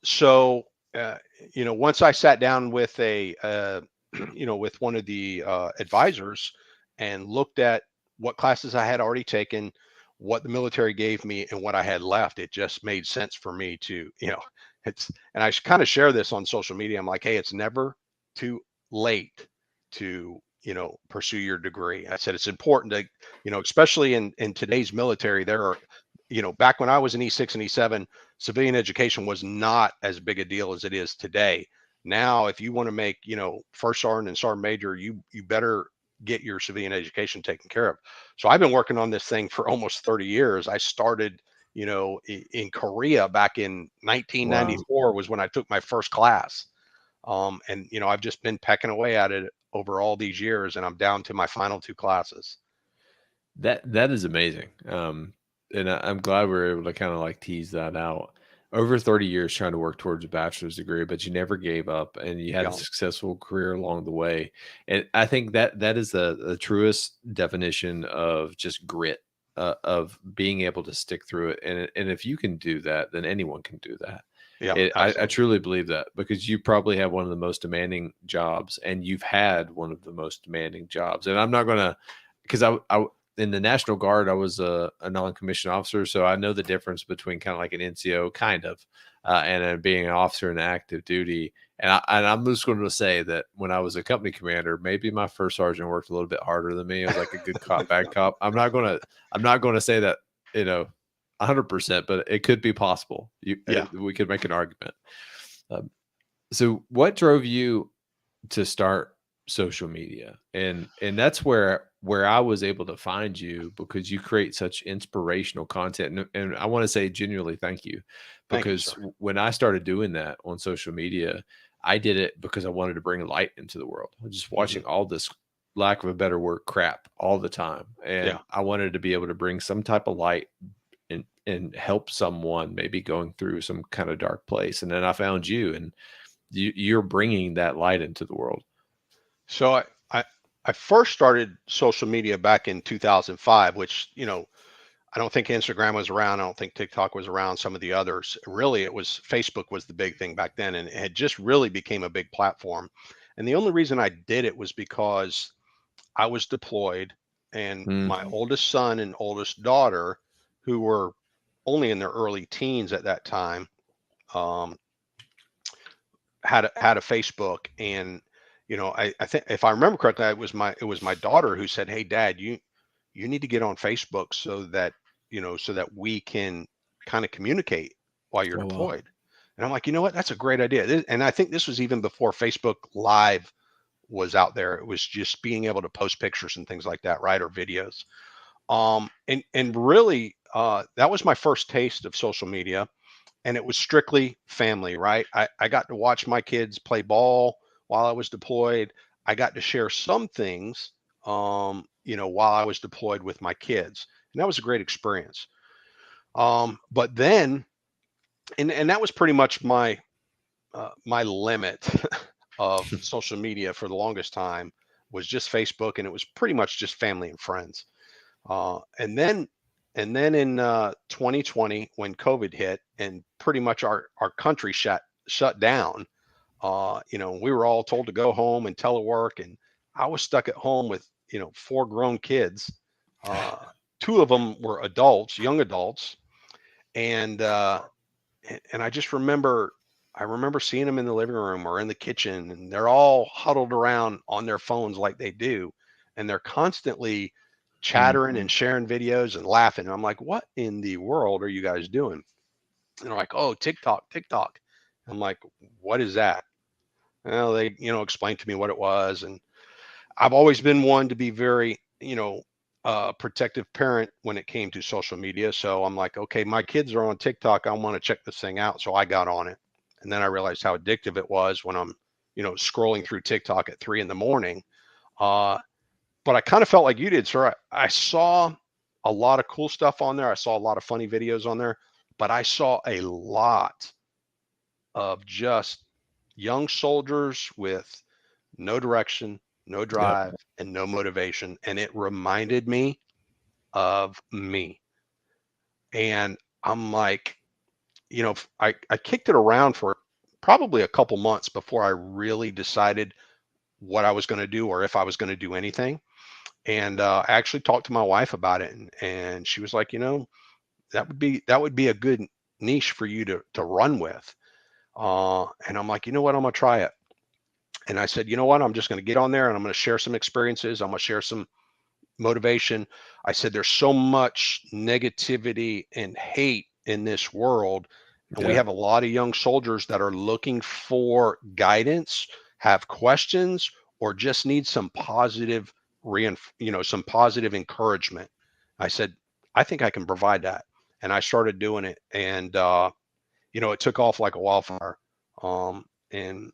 So, uh, once I sat down with with one of the advisors and looked at what classes I had already taken, what the military gave me, and what I had left, it just made sense for me to, and I kind of share this on social media. I'm like, hey, it's never too late to, pursue your degree. I said it's important to, especially in today's military, there are, back when I was in E6 and E7, civilian education was not as big a deal as it is today. Now, if you want to make, first sergeant and sergeant major, you better get your civilian education taken care of. So I've been working on this thing for almost 30 years. I started, in Korea back in Wow. 1994 was when I took my first class. And I've just been pecking away at it over all these years, and I'm down to my final two classes. That is amazing. And I'm glad we are able to kind of like tease that out. Over 30 years trying to work towards a bachelor's degree, but you never gave up and you had a Yeah, successful career along the way. And I think that is the truest definition of just grit, of being able to stick through it. And if you can do that, then anyone can do that. yeah, I absolutely. truly believe that because you probably have one of the most demanding jobs and you've had one of the most demanding jobs. And I'm not going to, because I in the National Guard, I was a non-commissioned officer, so I know the difference between kind of like an NCO, kind of, and being an officer in active duty. And I'm just going to say that when I was a company commander, maybe my first sergeant worked a little bit harder than me. It was like a good cop, bad cop. I'm not going to say that, 100%, but it could be possible. Yeah. We could make an argument. Um, so, what drove you to start social media? And that's where I was able to find you because you create such inspirational content, and I want to say genuinely thank you Thank you, sir. because when I started doing that on social media, I did it because I wanted to bring light into the world. I was just Hmm. watching all this, lack of a better word, crap all the time, Yeah. and I wanted to be able to bring some type of light and help someone maybe going through some kind of dark place. And then I found you, and you're bringing that light into the world. So I I first started social media back in 2005, which, I don't think Instagram was around. I don't think TikTok was around. Some of the others. Really, it was Facebook was the big thing back then, and it had just really became a big platform. And the only reason I did it was because I was deployed, and Mm, my oldest son and oldest daughter, who were only in their early teens at that time, um, had a Facebook. And I think if I remember correctly, it was my daughter who said, "Hey, Dad, you need to get on Facebook so that we can kind of communicate while you're oh, wow. deployed." And I'm like, you know what? That's a great idea. And I think this was even before Facebook Live was out there. It was just being able to post pictures and things like that, right? Or videos. And really, that was my first taste of social media, and it was strictly family, right? I got to watch my kids play ball while I was deployed. I got to share some things, while I was deployed with my kids. And that was a great experience. But then, and that was pretty much my limit of social media for the longest time was just Facebook, and it was pretty much just family and friends. And then in 2020, when COVID hit and pretty much our country shut down, we were all told to go home and telework, and I was stuck at home with four grown kids. Uh, Two of them were adults, young adults, and I just remember. I remember seeing them in the living room or in the kitchen, and they're all huddled around on their phones like they do, and they're constantly Mm, chattering and sharing videos and laughing. And I'm like, what in the world are you guys doing? And they're like, oh, TikTok, TikTok. I'm like, what is that? Well, they, explained to me what it was. And I've always been one to be very, protective parent when it came to social media. So I'm like, okay, my kids are on TikTok. I want to check this thing out. So I got on it. And then I realized how addictive it was when I'm, scrolling through TikTok at 3 in the morning. Uh, but I kind of felt like you did, sir. I saw a lot of cool stuff on there. I saw a lot of funny videos on there, but I saw a lot of just young soldiers with no direction, no Yep. drive, and no motivation. And it reminded me of me. And I'm like, I kicked it around for probably a couple months before I really decided what I was going to do or if I was going to do anything. And I actually talked to my wife about it, and she was like, that would be a good niche for you to run with. And I'm like, you know what, I'm gonna try it. And I said, you know what, I'm just going to get on there and I'm going to share some experiences. I'm going to share some motivation. I said, there's so much negativity and hate in this world. And we Yeah. have a lot of young soldiers that are looking for guidance, have questions, or just need some positive some positive encouragement. I said, I think I can provide that. And I started doing it. And it took off like a wildfire. And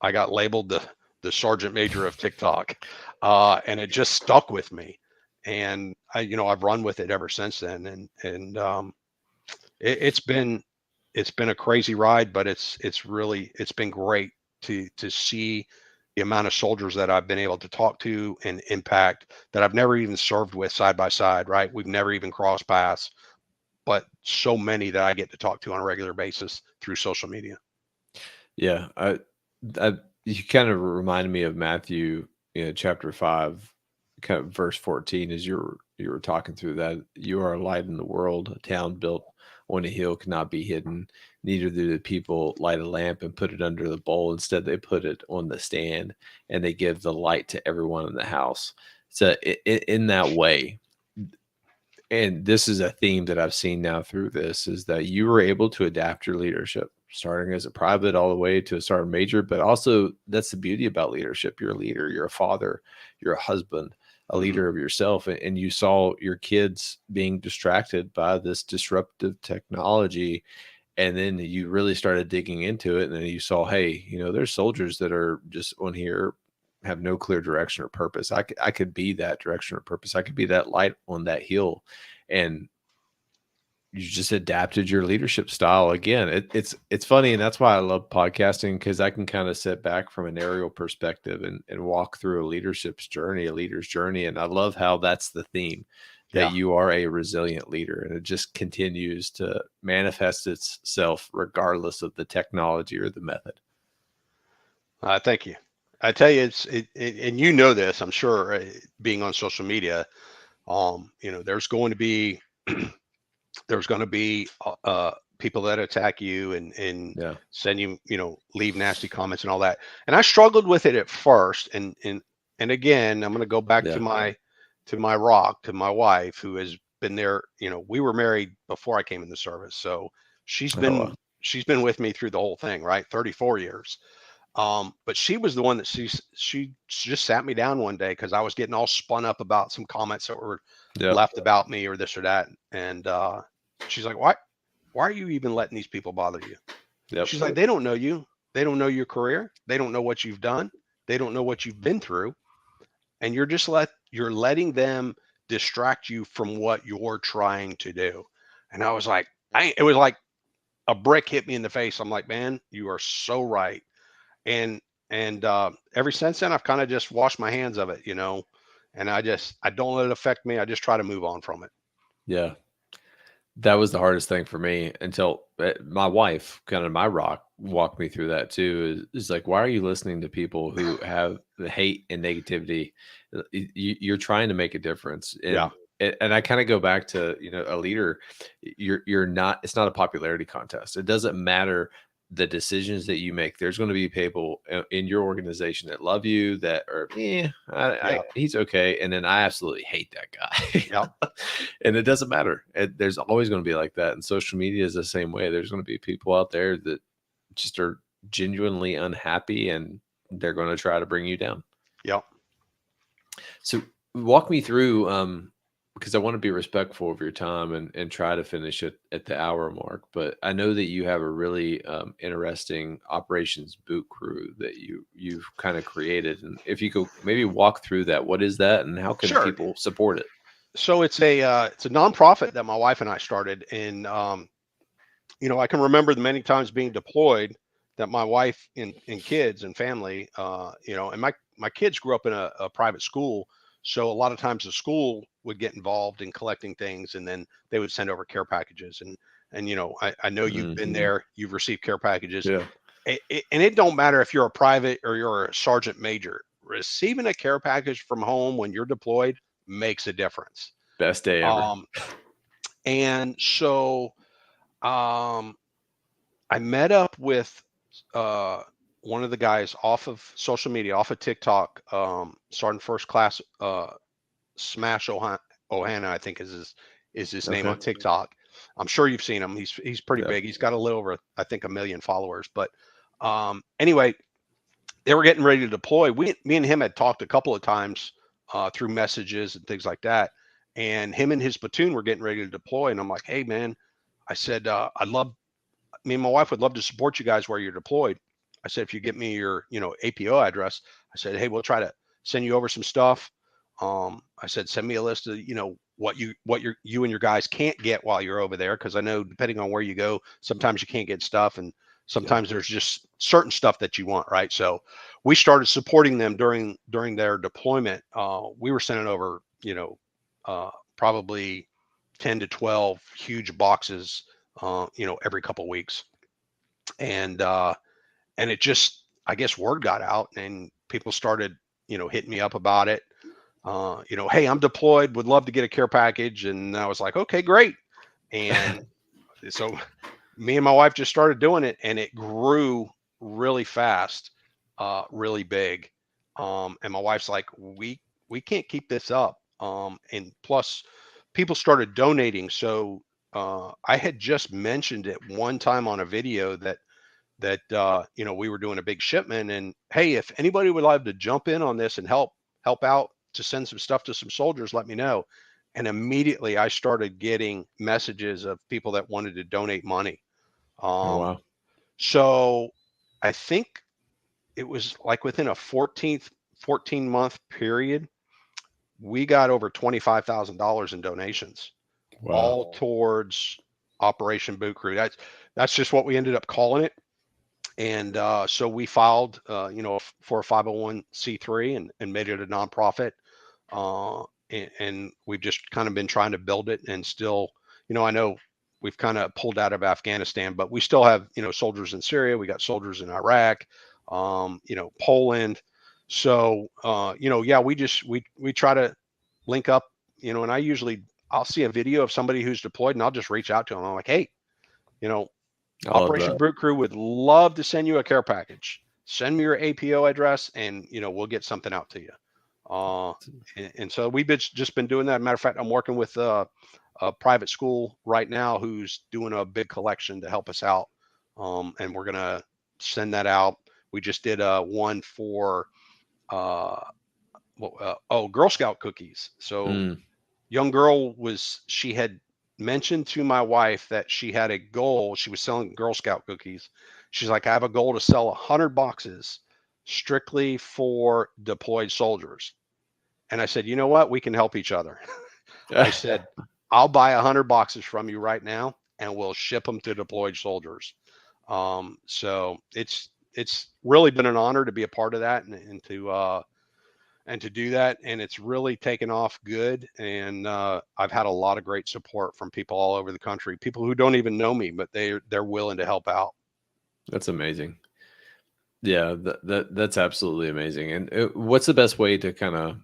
I got labeled the sergeant major of TikTok, and it just stuck with me, and I've run with it ever since then, and it's been a crazy ride, but it's been great to see the amount of soldiers that I've been able to talk to and impact that I've never even served with side by side. Right, we've never even crossed paths, but so many that I get to talk to on a regular basis through social media. Yeah. I you kind of reminded me of Matthew, chapter 5, kind of verse 14, as you were talking through that. You are a light in the world, a town built on a hill cannot be hidden. Neither do the people light a lamp and put it under the bowl. Instead, they put it on the stand and they give the light to everyone in the house. So in that way, and this is a theme that I've seen now through this, is that you were able to adapt your leadership, starting as a private all the way to a sergeant major. But also, that's the beauty about leadership. You're a leader, you're a father, you're a husband, a Hmm. leader of yourself. And you saw your kids being distracted by this disruptive technology. And then you really started digging into it. And then you saw, hey, there's soldiers that are just on here, have no clear direction or purpose. I could be that direction or purpose. I could be that light on that hill. And you just adapted your leadership style. Again, it's funny, and that's why I love podcasting, because I can kind of sit back from an aerial perspective and walk through a leadership's journey, a leader's journey. And I love how that's the theme, that Yeah. you are a resilient leader, and it just continues to manifest itself regardless of the technology or the method. Thank you. I tell you, and this, I'm sure, being on social media, there's going to be people that attack you and Yeah. send you, leave nasty comments and all that. And I struggled with it at first, and again, I'm going to go back to Yeah. my wife, who has been there. We were married before I came in the service, so she's Oh, wow. been she's been with me through the whole thing, right? 34 years. But she was the one that she just sat me down one day because I was getting all spun up about some comments that were Yep. left about me or this or that. And she's like, why are you even letting these people bother you? Yep. She's like, they don't know you. They don't know your career. They don't know what you've done. They don't know what you've been through. And you're letting them distract you from what you're trying to do. And I was like, it was like a brick hit me in the face. I'm like, man, you are so right. And ever since then, I've kind of just washed my hands of it, and I don't let it affect me. I just try to move on from it. Yeah. That was the hardest thing for me until my wife, kind of my rock, walked me through that too. Is like, why are you listening to people who have the hate and negativity? You're trying to make a difference, Yeah. and I kind of go back to a leader. You're not. It's not a popularity contest. It doesn't matter the decisions that you make. There's going to be people in your organization that love you, that are, Yeah. he's okay, and then I absolutely hate that Yeah. guy. And it doesn't matter. There's always going to be like that. And social media is the same way. There's going to be people out there that just are genuinely unhappy, and they're going to try to bring you down. Yeah. So walk me through. because I want to be respectful of your time and try to finish it at the hour mark. But I know that you have a really interesting operations boot crew that you've kind of created. And if you could maybe walk through that, what is that, and how can Sure. people support it? So it's a nonprofit that my wife and I started, and I can remember the many times being deployed that my wife and kids and family, and my kids grew up in a private school, so a lot of times the school would get involved in collecting things, and then they would send over care packages, and I know you've been Hmm. there, you've received care packages, Yeah, and it don't matter if you're a private or you're a sergeant major, receiving a care package from home when you're deployed makes a difference. best day ever. Um, and so um, I met up with uh, one of the guys off of social media, off of TikTok, Sergeant First Class Smash Ohana, I think is his name Okay. on TikTok. I'm sure you've seen him. He's pretty Yeah. big. He's got a little over, I think, 1 million followers. But anyway, they were getting ready to deploy. Me and him had talked a couple of times through messages and things like that. And him and his platoon were getting ready to deploy. And I'm like, hey man, I said, me and my wife would love to support you guys where you're deployed. I said, if you get me your, APO address, I said, hey, we'll try to send you over some stuff. I said, send me a list of, you and your guys can't get while you're over there. Cause I know depending on where you go, sometimes you can't get stuff. And Yeah. sometimes there's just certain stuff that you want. Right. So we started supporting them during their deployment. We were sending over, probably 10 to 12 huge boxes, every couple weeks. And it just, I guess word got out and people started, hitting me up about it. Hey, I'm deployed, would love to get a care package. And I was like, okay, great. And so me and my wife just started doing it and it grew really fast, really big. And my wife's like, we can't keep this up. And plus people started donating. So I had just mentioned it one time on a video that we were doing a big shipment, and hey, if anybody would like to jump in on this and help out to send some stuff to some soldiers, let me know. And immediately I started getting messages of people that wanted to donate money. Oh um wow. so I think it was like within a 14-month period we got over $25,000 in donations, Wow. all towards Operation Boot Crew. That's just what we ended up calling it. And so we filed, for a 501c3 and made it a nonprofit. And we've just kind of been trying to build it and still, I know we've kind of pulled out of Afghanistan, but we still have, soldiers in Syria. We got soldiers in Iraq, Poland. So, yeah, we try to link up, and I'll see a video of somebody who's deployed and I'll just reach out to them. I'm like, hey, you know, I love Operation that. Brute Crew would love to send you a care package. Send me your APO address, and we'll get something out to you. Uh, and so we've just been doing that. Matter of fact, I'm working with a private school right now who's doing a big collection to help us out, and we're gonna send that out. We just did one for uh, Girl Scout cookies. So Mm. young girl she had mentioned to my wife that she had a goal. She was selling Girl Scout cookies. She's like, I have a goal to sell 100 boxes strictly for deployed soldiers. And I said, you know what? We can help each other. I said, I'll buy 100 boxes from you right now and we'll ship them to deployed soldiers. So it's really been an honor to be a part of that and to do that, and it's really taken off good. And I've had a lot of great support from people all over the country, people who don't even know me, but they're willing to help out. That's amazing. Yeah, that's absolutely amazing. And what's the best way to kind of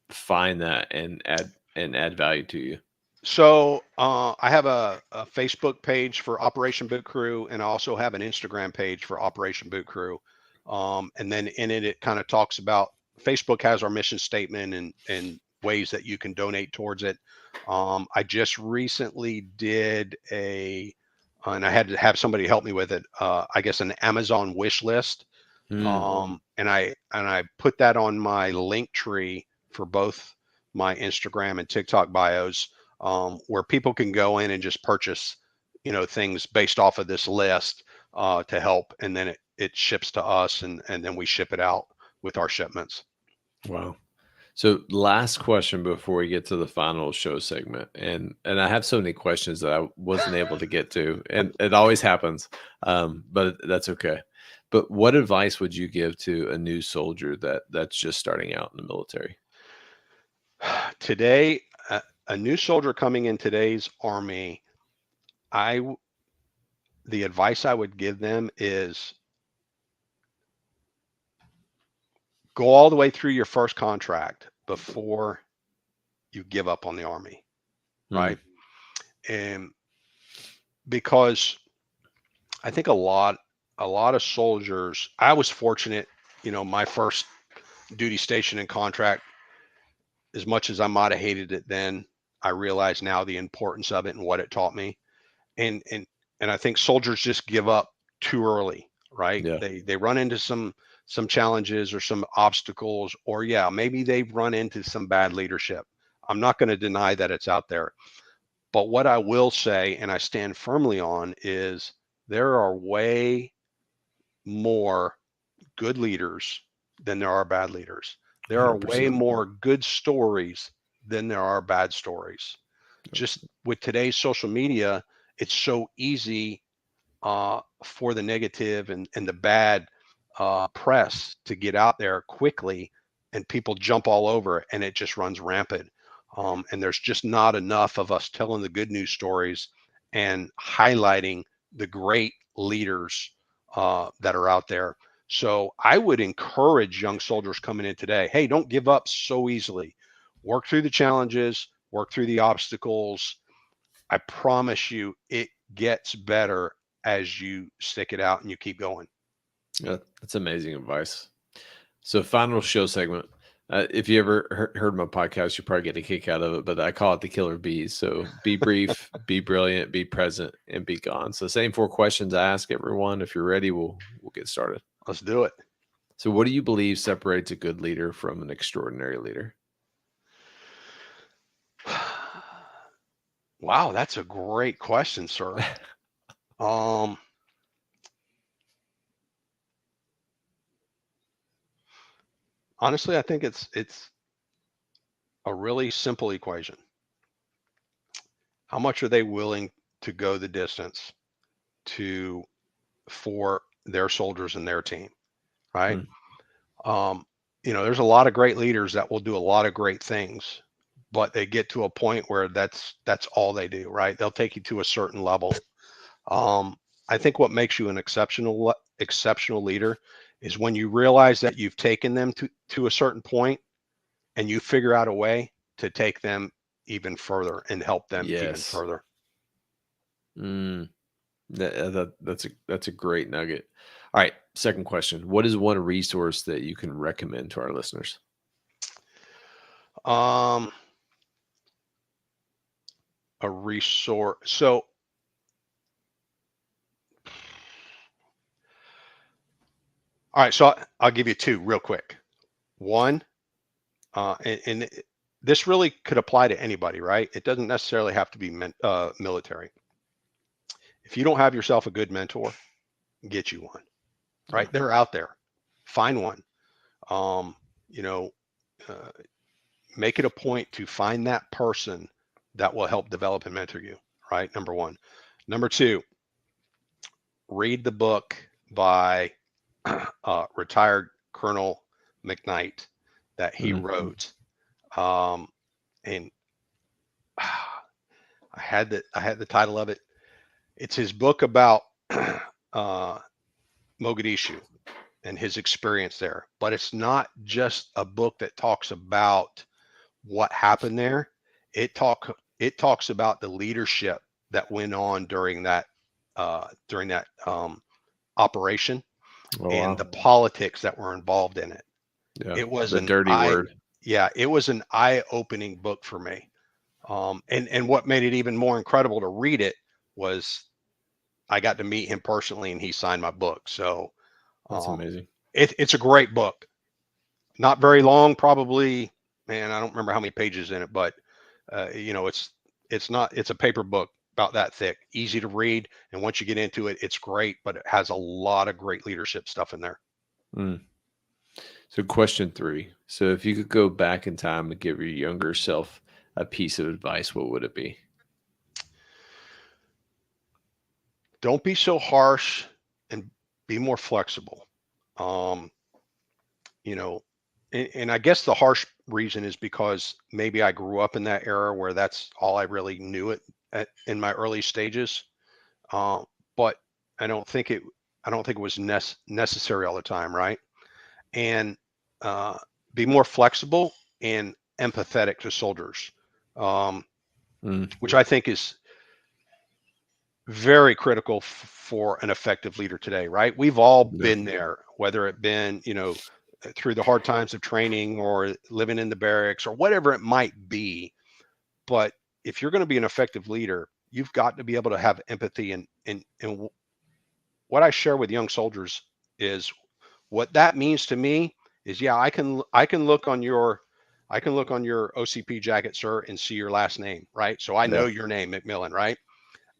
find that and add value to you? So I have a Facebook page for Operation Boot Crew, and I also have an Instagram page for Operation Boot Crew. And then in it kind of talks about, Facebook has our mission statement and ways that you can donate towards it. I just recently did and I had to have somebody help me with it. I guess an Amazon wish list. Mm. And I put that on my link tree for both my Instagram and TikTok bios, where people can go in and just purchase, things based off of this list to help, and then it ships to us, and then we ship it out with our shipments. Wow. So last question before we get to the final show segment, and I have so many questions that I wasn't able to get to, and it always happens, but that's okay. But what advice would you give to a new soldier that's just starting out in the military? Today, a new soldier coming in today's army, the advice I would give them is go all the way through your first contract before you give up on the army, Hmm. right? And because I think a lot of soldiers, I was fortunate, my first duty station and contract, as much as I might have hated it then, I realize now the importance of it and what it taught me. And and and I think soldiers just give up too early, right? Yeah. They run into some challenges or some obstacles, or yeah, maybe they've run into some bad leadership. I'm not going to deny that it's out there. But what I will say, and I stand firmly on, is there are way more good leaders than there are bad leaders. There are way 100%. more good stories than there are bad stories. Just with today's social media, it's so easy for the negative and the bad press to get out there quickly, and people jump all over it, and it just runs rampant. And there's just not enough of us telling the good news stories and highlighting the great leaders that are out there. So I would encourage young soldiers coming in today, hey, don't give up so easily. Work through the challenges, work through the obstacles. I promise you, it gets better as you stick it out and you keep going. Yeah, that's amazing advice. So, final show segment. If you ever heard my podcast, you probably get a kick out of it, but I call it the killer bees. So, be brief, be brilliant, be present, and be gone. So, same four questions I ask everyone. If you're ready, we'll get started. Let's do it. So, what do you believe separates a good leader from an extraordinary leader? Wow, that's a great question, sir. Um, Honestly, I think it's a really simple equation. How much are they willing to go the distance to for their soldiers and their team, right? Hmm. Um, there's a lot of great leaders that will do a lot of great things, but they get to a point where that's all they do, right? They'll take you to a certain level. Um, I think what makes you an exceptional leader is when you realize that you've taken them to a certain point, and you figure out a way to take them even further and help them even Yes. further. Mm, that's a great nugget. All right. Second question. What is one resource that you can recommend to our listeners? Um, a resource. So, all right. So I'll give you two real quick. One, and this really could apply to anybody, right? It doesn't necessarily have to be military. If you don't have yourself a good mentor, get you one, Yeah. right? They're out there. Find one. Um, you know, uh, Make it a point to find that person that will help develop and mentor you, right? Number one. Number two, read the book by retired Colonel McKnight that he Mhm. wrote. And I had the title of it. It's his book about uh, Mogadishu and his experience there. But it's not just a book that talks about what happened there. It talks about the leadership that went on during that operation, Oh, and wow. the politics that were involved in it. Yeah. It was The an dirty eye word. Yeah, it was an eye-opening book for me. And what made it even more incredible to read it was I got to meet him personally, and he signed my book. So That's um, amazing. it's a great book. Not very long, probably man, I don't remember how many pages in it, but it's a paper book about that thick, easy to read, and once you get into it, it's great. But it has a lot of great leadership stuff in there. Mm. So, question 3. So, if you could go back in time and give your younger self a piece of advice, what would it be? Don't be so harsh and be more flexible. Um, you know, and I guess the harsh reason is because maybe I grew up in that era where that's all I really knew in my early stages. Uh, but I don't think it I don't think it was necessary all the time, right? And uh, be more flexible and empathetic to soldiers, um, Mm. which I think is very critical for an effective leader today, right? We've all Yeah. been there, whether it been, through the hard times of training or living in the barracks or whatever it might be. But if you're going to be an effective leader, you've got to be able to have empathy. And what I share with young soldiers is what that means to me is, yeah, I can look on your OCP jacket, sir, and see your last name, right? So I Yeah. know your name, McMillan, right?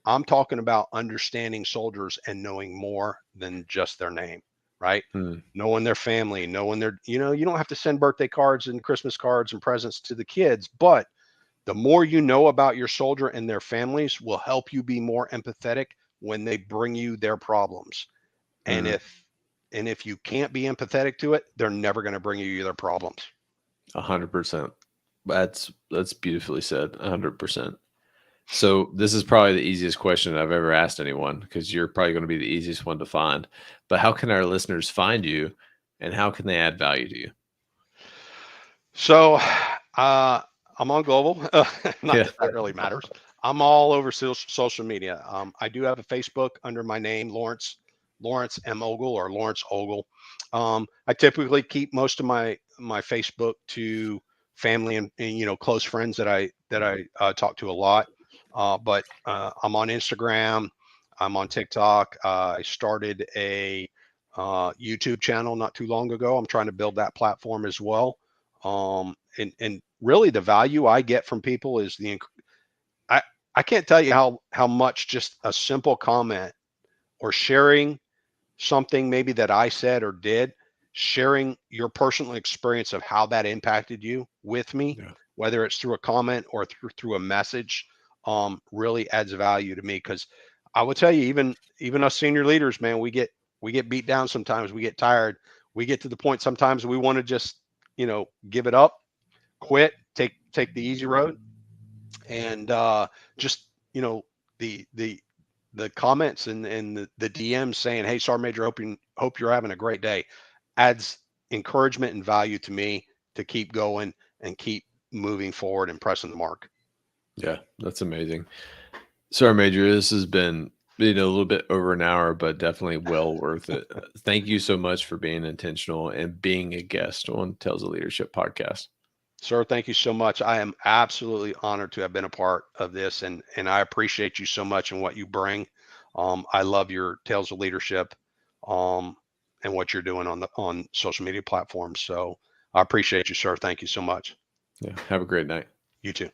I'm talking about understanding soldiers and knowing more than just their name, right? Mm. Knowing their family, knowing you don't have to send birthday cards and Christmas cards and presents to the kids, but the more you know about your soldier and their families will help you be more empathetic when they bring you their problems. And Mm. if you can't be empathetic to it, they're never going to bring you their problems. 100%. That's beautifully said. 100%. So this is probably the easiest question I've ever asked anyone because you're probably going to be the easiest one to find. But how can our listeners find you, and how can they add value to you? So I'm on global. Not Yeah. that that really matters. I'm all over social media. I do have a Facebook under my name, Lawrence M. Ogle or Lawrence Ogle. I typically keep most of my Facebook to family and close friends that I talk to a lot. But I'm on Instagram. I'm on TikTok. I started a YouTube channel not too long ago. I'm trying to build that platform as well. And really the value I get from people is I I can't tell you how much just a simple comment or sharing something maybe that I said or did, sharing your personal experience of how that impacted you with me, Yeah. whether it's through a comment or through a message, really adds value to me. Because I will tell you, even us senior leaders, man, we get beat down sometimes, we get tired, we get to the point sometimes we want to just give it up, quit, take the easy road, and just the comments and the DMs saying, "Hey, Sergeant Major, hope you're having a great day," adds encouragement and value to me to keep going and keep moving forward and pressing the mark. Yeah. That's amazing. Sorry, Major. This has been a little bit over an hour, but definitely well worth it. Thank you so much for being intentional and being a guest on Tales of Leadership podcast. Sir, thank you so much. I am absolutely honored to have been a part of this, and I appreciate you so much and what you bring. I love your Tales of Leadership, um, and what you're doing on social media platforms. So I appreciate you, sir. Thank you so much. Yeah. Have a great night. You too.